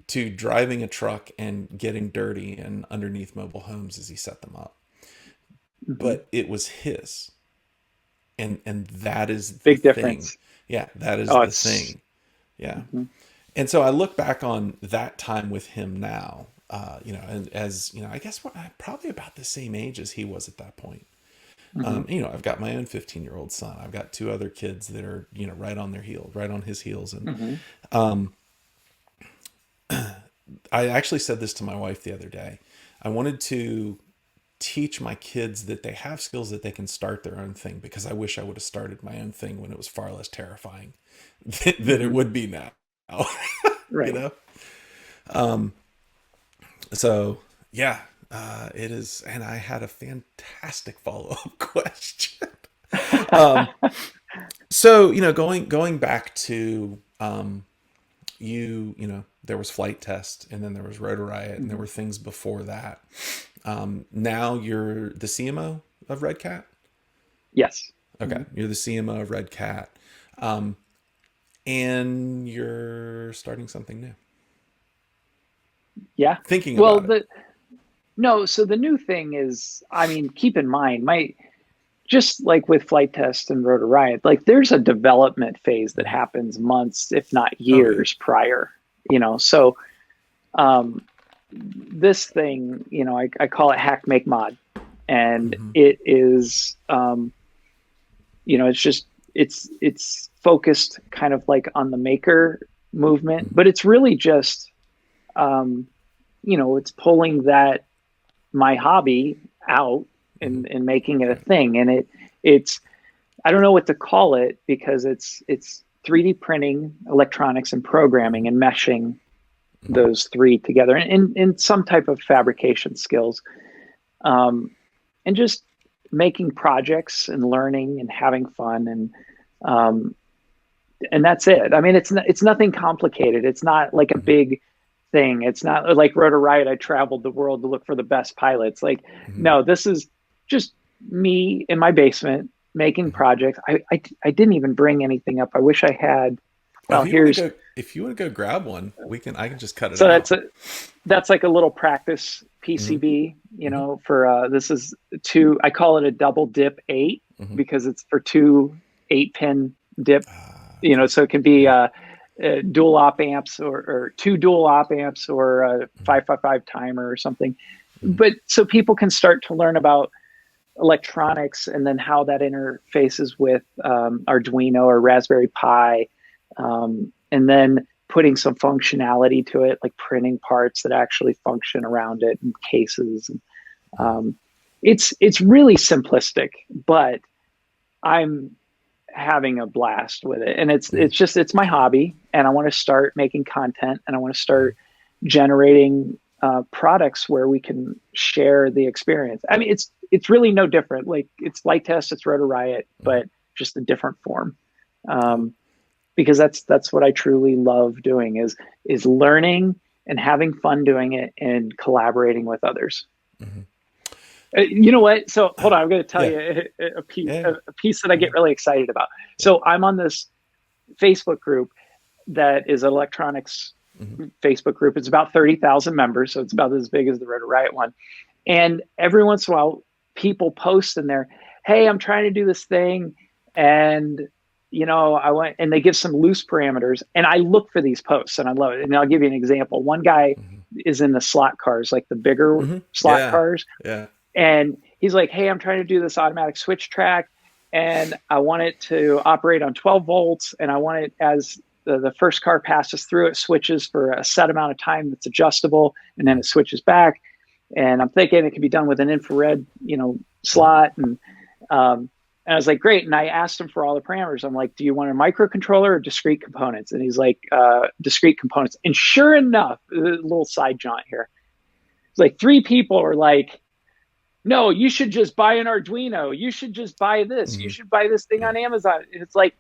to driving a truck and getting dirty and underneath mobile homes as he set them up. But it was his, and that is the big difference. Yeah, that is the thing. Yeah. And so I look back on that time with him now, and as I guess probably about the same age as he was at that point. I've got my own 15-year-old son. I've got two other kids that are, right on his heels. And I actually said this to my wife the other day. I wanted to teach my kids that they have skills that they can start their own thing, because I wish I would have started my own thing when it was far less terrifying than it would be now. Right. So yeah. It is, and I had a fantastic follow-up question. So going back to there was Flight Test, and then there was Rotor Riot, and there were things before that. Now you're the CMO of Red Cat? Yes. Okay, you're the CMO of Red Cat, and you're starting something new. Yeah. Thinking about it. No, so the new thing is, keep in mind, just like with Flight Test and Rotor Riot, like there's a development phase that happens months, if not years prior, so this thing, I call it hack, make, mod. And it is, it's focused kind of like on the maker movement, but it's really just, it's pulling my hobby out and making it a thing. And it's, I don't know what to call it, because it's 3D printing, electronics, and programming, and meshing those three together in some type of fabrication skills. And just making projects and learning and having fun, um, and that's it. I mean, it's nothing complicated. It's not like a Mm-hmm. big thing. It's not like Rotor Riot. I traveled the world to look for the best pilots. Like, Mm-hmm. no, this is just me in my basement making Mm-hmm. projects. I didn't even bring anything up. I wish I had. Well, Well, here's if you want to go grab one, I can just cut it so out. that's like a little practice Mm-hmm. PCB, Mm-hmm. for this is two. I call it a double dip 8 Mm-hmm. because it's for two 8-pin dip, Okay. so it can be Yeah. dual op amps or two dual op amps or a Mm-hmm. 555 timer or something. Mm-hmm. But so people can start to learn about electronics and then how that interfaces with Arduino or Raspberry Pi, and then putting some functionality to it, like printing parts that actually function around it and cases. Um, it's really simplistic, but I'm having a blast with it, and Mm-hmm. it's my hobby, and I want to start making content, and I want to start generating products where we can share the experience. I mean, it's really no different. Like it's Light Test, it's Rotor Riot, Mm-hmm. but just a different form. Yeah. Um, because that's what I truly love doing is learning and having fun doing it and collaborating with others. Mm-hmm. You know what? So hold on, I'm going to tell Yeah. you a piece Yeah. a piece that I Yeah. get really excited about. Yeah. So I'm on this Facebook group that is an electronics Mm-hmm. Facebook group. It's about 30,000 members, so it's about as big as the Rotor Riot one. And every once in a while, people post in there, "Hey, I'm trying to do this thing, and I went," and they give some loose parameters, and I look for these posts, and I love it. And I'll give you an example. One guy Mm-hmm. is in the slot cars, like the bigger Mm-hmm. slot Yeah. cars, Yeah. and he's like, "Hey, I'm trying to do this automatic switch track, and I want it to operate on 12 volts, and I want it as the first car passes through, it switches for a set amount of time that's adjustable, and then it switches back. And I'm thinking it can be done with an infrared, Mm-hmm. slot." And I was like, "Great." And I asked him for all the parameters. I'm like, "Do you want a microcontroller or discrete components?" And he's like, "Discrete components." And sure enough, a little side jaunt here. It's like three people are like, "No, you should just buy an Arduino. You should just buy this. You Mm-hmm. should buy this thing Yeah. on Amazon." And it's like,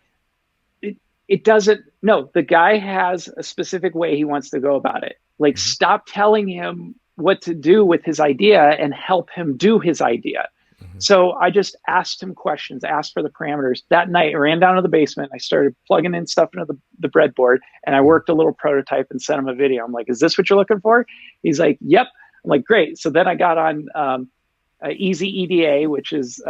it doesn't, no, the guy has a specific way he wants to go about it. Like, Mm-hmm. stop telling him what to do with his idea and help him do his idea. Mm-hmm. So I just asked him questions, asked for the parameters. That night, I ran down to the basement. I started plugging in stuff into the breadboard, and I worked a little prototype and sent him a video. I'm like, "Is this what you're looking for?" He's like, "Yep." I'm like, "Great." So then I got on Easy EDA, which is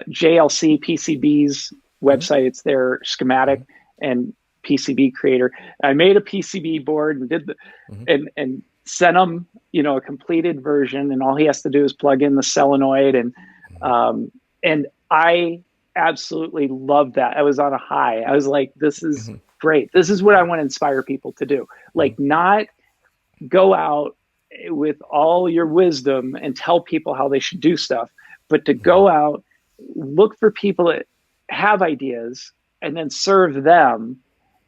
JLC PCB's Mm-hmm. website. It's their schematic and PCB creator. I made a PCB board and did Mm-hmm. and sent him, a completed version, and all he has to do is plug in the solenoid, and I absolutely loved that. I was on a high. I was like, "This is Mm-hmm. great. This is what I want to inspire people to do. Like, not go out with all your wisdom and tell people how they should do stuff, but to go out, look for people that have ideas, and then serve them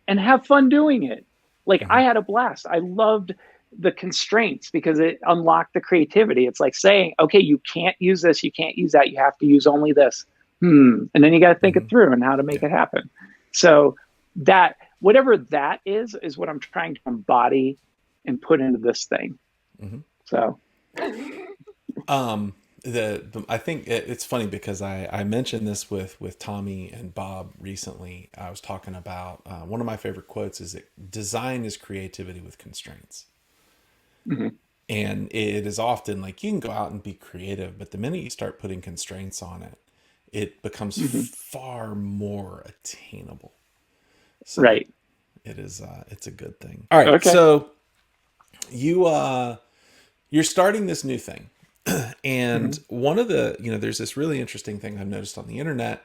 and have fun doing it." Like, Mm-hmm. I had a blast. I loved the constraints because it unlocked the creativity. It's like saying, "Okay, you can't use this, you can't use that, you have to use only this." And then you got to think Mm-hmm. it through and how to make Yeah. it happen. So that, whatever that is what I'm trying to embody and put into this thing. Mm-hmm. So I think it's funny because I mentioned this with Tommy and Bob recently. I was talking about one of my favorite quotes is that design is creativity with constraints. mhm. And it is often like you can go out and be creative, but the minute you start putting constraints on it, it becomes Mhm. far more attainable. So Right. it's a good thing. All right, Okay. so you're starting this new thing. And Mhm. one of the, there's this really interesting thing I've noticed on the internet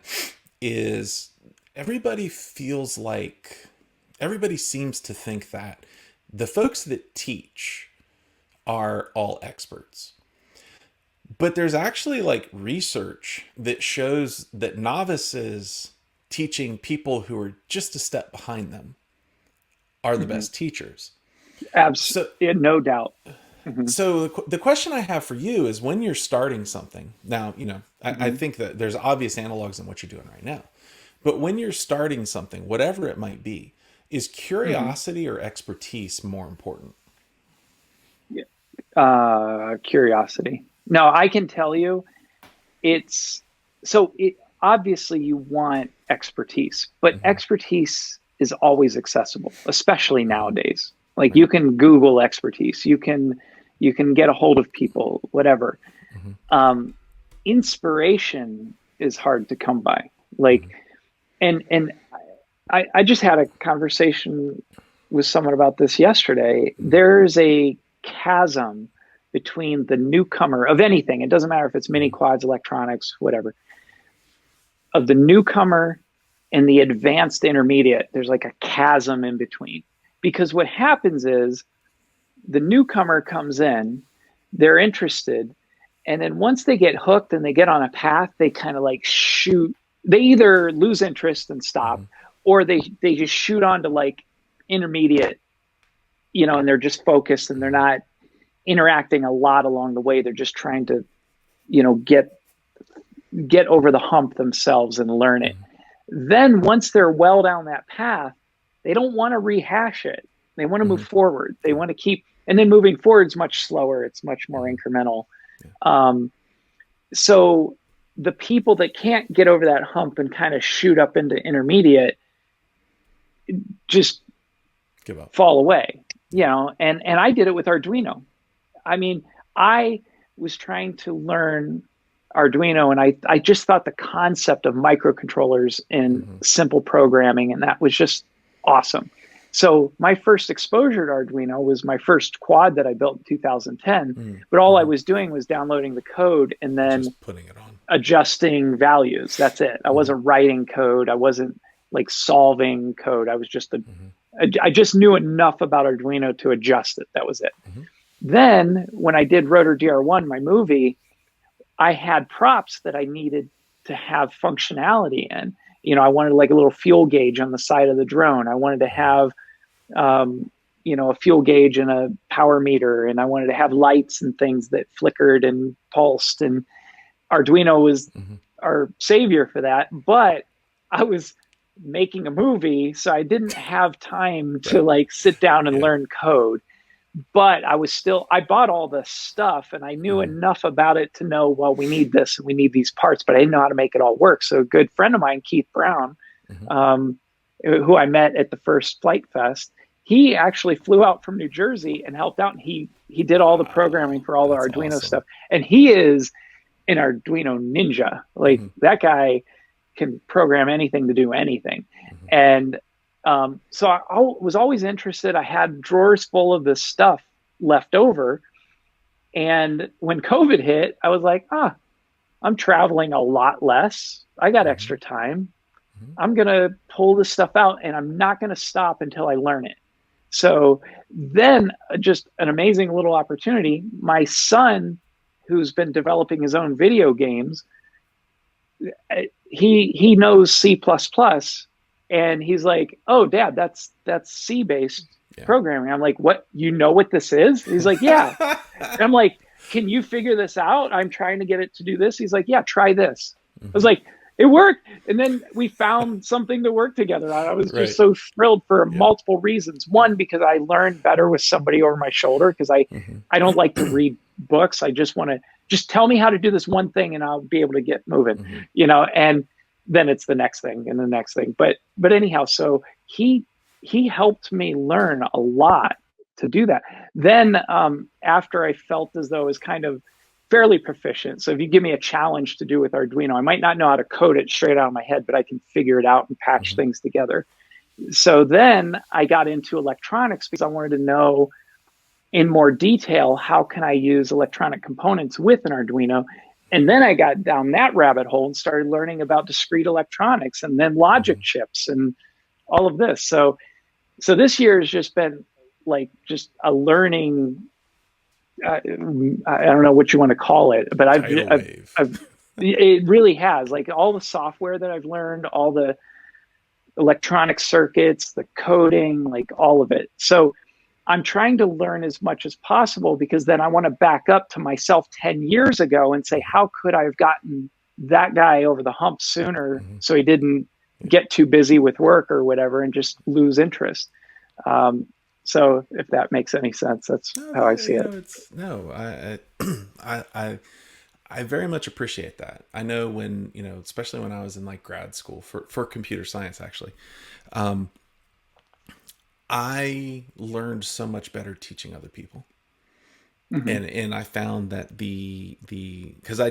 is everybody feels like everybody seems to think that the folks that teach are all experts. But there's actually like research that shows that novices teaching people who are just a step behind them are the Mhm. best teachers. So Yeah, no doubt. Hmm. So the question I have for you is, when you're starting something now, I Hmm. think that there's obvious analogs in what you're doing right now, but when you're starting something, whatever it might be, is Hmm. curiosity or expertise more important? Curiosity. No, I can tell you it's obviously you want expertise, but Hmm. expertise is always accessible, especially Hmm. nowadays. Like Right. you can Google expertise, you can get a hold of people, whatever. Hmm. Um, Inspiration is hard to come by. Like, Hmm. and I just had a conversation with someone about this yesterday. Hmm. There's a chasm between the newcomer of anything. It doesn't matter if it's mini Hmm. quads, electronics, whatever, of the newcomer and the advanced intermediate. There's like a chasm in between. Because what happens is the newcomer comes in, they're interested, and then once they get hooked and they get on a path, they kind of like shoot. They either lose interest and stop, Hmm. or they just shoot on to like intermediate, and they're just focused and they're not interacting a lot along the way. They're just trying to, get over the hump themselves and learn it. Hmm. Then once they're well down that path, they don't want to rehash it. They want to move Hmm. forward. They Yeah. want to keep, and then moving forward is much slower. It's much more Hmm. incremental. Yeah. Um, so the people that can't get over that hump and kind of shoot up into intermediate just Give up. fall away, Yeah. and I did it with Arduino. I mean, I was trying to learn Arduino, and I just thought the concept of microcontrollers and Hmm. simple programming, and that was just awesome. So my first exposure to Arduino was my first quad that I built in 2010. But all I Hmm. was doing was downloading the code and then Just putting it on. adjusting values. That's it. I Hmm. wasn't writing code. I wasn't like solving code. I was just Hmm. I just knew enough about Arduino to adjust it. That was it. Hmm. Then when I did Rotor DR1, my movie, I had props that I needed to have functionality in. I wanted like a little fuel gauge on the side of the drone. I wanted to have, um, a fuel gauge and a power meter, and I wanted to have lights and things that flickered and pulsed. And Arduino was Hmm. our savior for that. But I was making a movie, so I didn't have time to Right. like sit down and Yeah. learn code. But I bought all the stuff and I knew Hmm. enough about it to know, well, we need this and we need these parts, but I didn't know how to make it all work. So a good friend of mine, Keith Brown, Hmm. um, who I met at the first Flight Fest, he actually flew out from New Jersey and helped out. And he did all the programming Wow. for all the That's Arduino awesome. stuff. And he is an Arduino ninja. Like Hmm. that guy can program anything to do anything. Hmm. And so I was always interested. I had drawers full of this stuff left over. And when COVID hit, I was like, I'm traveling a lot less. I got Hmm. extra time. Hmm. I'm going to pull this stuff out and I'm not going to stop until I learn it. So then, just an amazing little opportunity. My son, who's been developing his own video games, he knows C++, plus plus, and he's like, "Oh, Dad, that's C based Yeah. programming." I'm like, "What? You know what this is?" He's like, "Yeah." And I'm like, "Can you figure this out? I'm trying to get it to do this." He's like, "Yeah, try this." I was Hmm. like, "It worked." And then we found something to work together on. I was just Right. so thrilled for Yeah. multiple reasons. Yeah. One, because I learned better with somebody over my shoulder because Hmm. I don't like to read books. I just want to just tell me how to do this one thing and I'll be able to get moving, Hmm. and then it's the next thing and the next thing. But anyhow, so he helped me learn a lot to do that. Then after I felt as though I was kind of fairly proficient. So if you give me a challenge to do with Arduino, I might not know how to code it straight out of my head, but I can figure it out and patch Hmm. things together. So then I got into electronics because I wanted to know in more detail how can I use electronic components with an Arduino. And then I got down that rabbit hole and started learning about discrete electronics and then logic Hmm. chips and all of this. So this year has just been like just a learning. I don't know what you want to call it, but Tidal wave. I've it really has, like, all the software that I've learned, all the electronic circuits, the coding, like all of it. So I'm trying to learn as much as possible, because then I want to back up to myself 10 years ago and say, how could I have gotten that guy over the hump sooner, so he didn't get too busy with work or whatever and just lose interest. So if that makes any sense, that's No, how I see it. it's no. I very much appreciate that. I know when especially when I was in like grad school for computer science, actually, I learned so much better teaching other people. And I found that the because I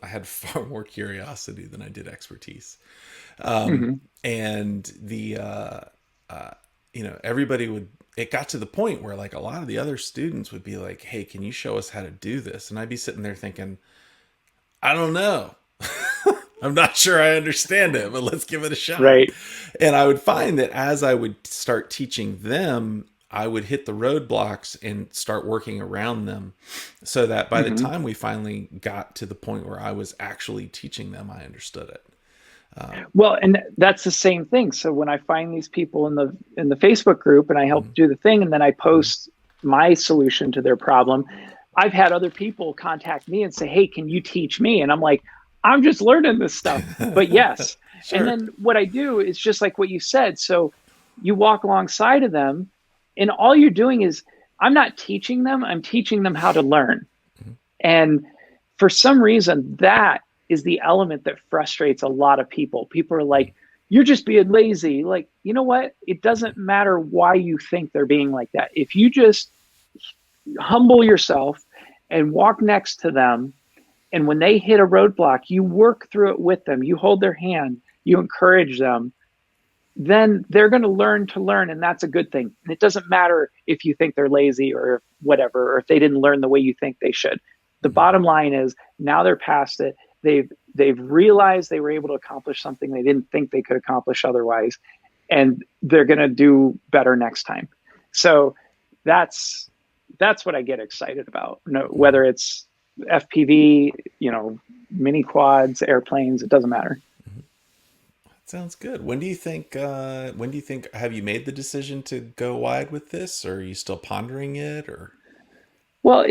had far more curiosity than I did expertise. Mm-hmm. And everybody would, it got to the point where like a lot of the other students would be like, hey, can you show us how to do this? And I'd be sitting there thinking, I don't know. I'm not sure I understand it, but let's give it a shot. Right. And I would find that as I would start teaching them, I would hit the roadblocks and start working around them, so that by the Mm-hmm. time we finally got to the point where I was actually teaching them, I understood it. Well, and that's the same thing. So when I find these people in the Facebook group and I help do the thing, and then I post my solution to their problem, I've had other people contact me and say, "Hey, can you teach me?" And I'm like, "I'm just learning this stuff." But yes. Sure. And then what I do is just like what you said. So you walk alongside of them, and all you're doing is, I'm not teaching them, I'm teaching them how to learn. And for some reason, that is the element that frustrates a lot of people. People are like, you're just being lazy. Like, you know what? It doesn't matter why you think they're being like that. If you just humble yourself and walk next to them, and when they hit a roadblock, you work through it with them, you hold their hand, you encourage them, then they're going to learn. And that's a good thing. And it doesn't matter if you think they're lazy or whatever, or if they didn't learn the way you think they should. The bottom line is, now they're past it. They've realized they were able to accomplish something they didn't think they could accomplish otherwise, and they're going to do better next time. So that's what I get excited about. Whether it's FPV, mini quads, airplanes, it doesn't matter. Sounds good. When do you think? Have you made the decision to go wide with this, or are you still pondering it? Or Well,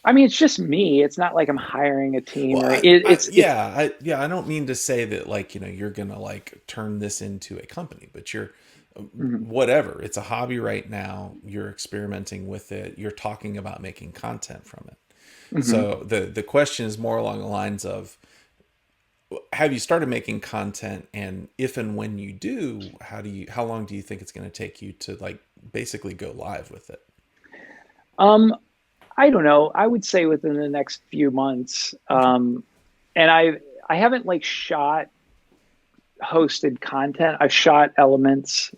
I mean, it's just me. It's not like I'm hiring a team, well, or it's. I don't mean to say that like you're gonna like turn this into a company, but you're Mhm. whatever. It's a hobby right now. You're experimenting with it. You're talking about making content from it. Mhm. So the question is more along the lines of, have you started making content, and if and when you do, how long do you think it's going to take you to like basically go live with it? Um, I don't know. I would say within the next few months. And I haven't like shot hosted content. I've shot elements.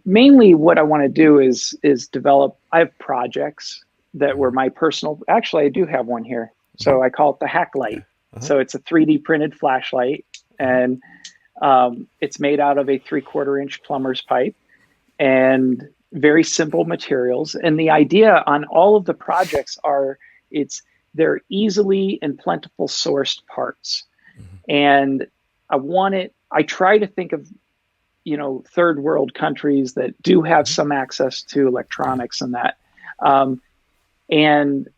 Mainly what I want to do is develop. I have projects that were my personal. Actually, I do have one here. So I call it the hack Yeah. light. So it's a 3D printed flashlight, and it's made out of a 3/4 inch plumber's pipe and very simple materials. And the idea on all of the projects they're easily and plentiful sourced parts. And I try to think of, third world countries that do have some access to electronics and that. And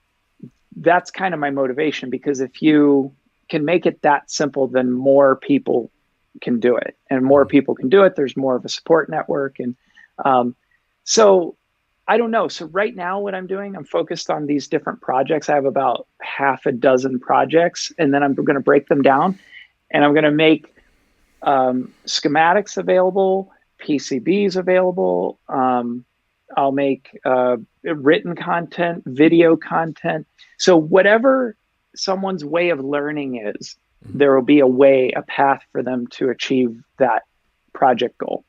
that's kind of my motivation, because if you can make it that simple, then more people can do it, and more people can do it. There's more of a support network. And so I don't know. So right now what I'm doing, I'm focused on these different projects. I have about half a dozen projects, and then I'm going to break them down, and I'm going to make schematics available, PCBs available. I'll make written content, video content. So whatever someone's way of learning is, there will be a path for them to achieve that project goal.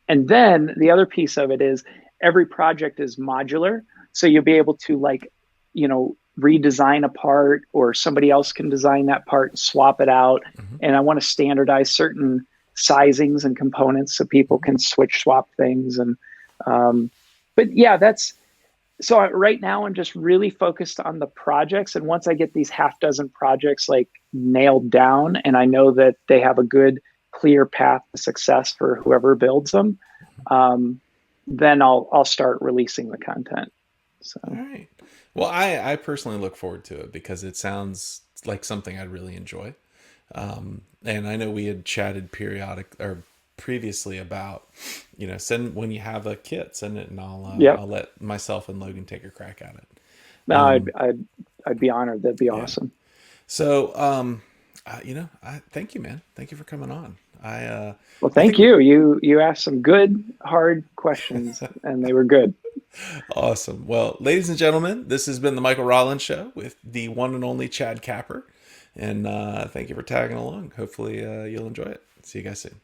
And then the other piece of it is, every project is modular. So you'll be able to redesign a part, or somebody else can design that part and swap it out. And I want to standardize certain sizings and components so people can switch swap things. And, but yeah, so right now I'm just really focused on the projects. And once I get these half dozen projects like nailed down, and I know that they have a good, clear path to success for whoever builds them, then I'll start releasing the content. So All right. Well, I personally look forward to it because it sounds like something I'd really enjoy. And I know we had chatted previously about, send when you have a kit, send it, and yep. I'll let myself and Logan take a crack at it. No, I'd be honored. That'd be Yeah. awesome. So, I thank you, man. Thank you for coming on. Well, I thank think you. You asked some good, hard questions, and they were good. awesome. Well, ladies and gentlemen, this has been the Michael Rollins Show with the one and only Chad Kapper, and thank you for tagging along. Hopefully, you'll enjoy it. See you guys soon.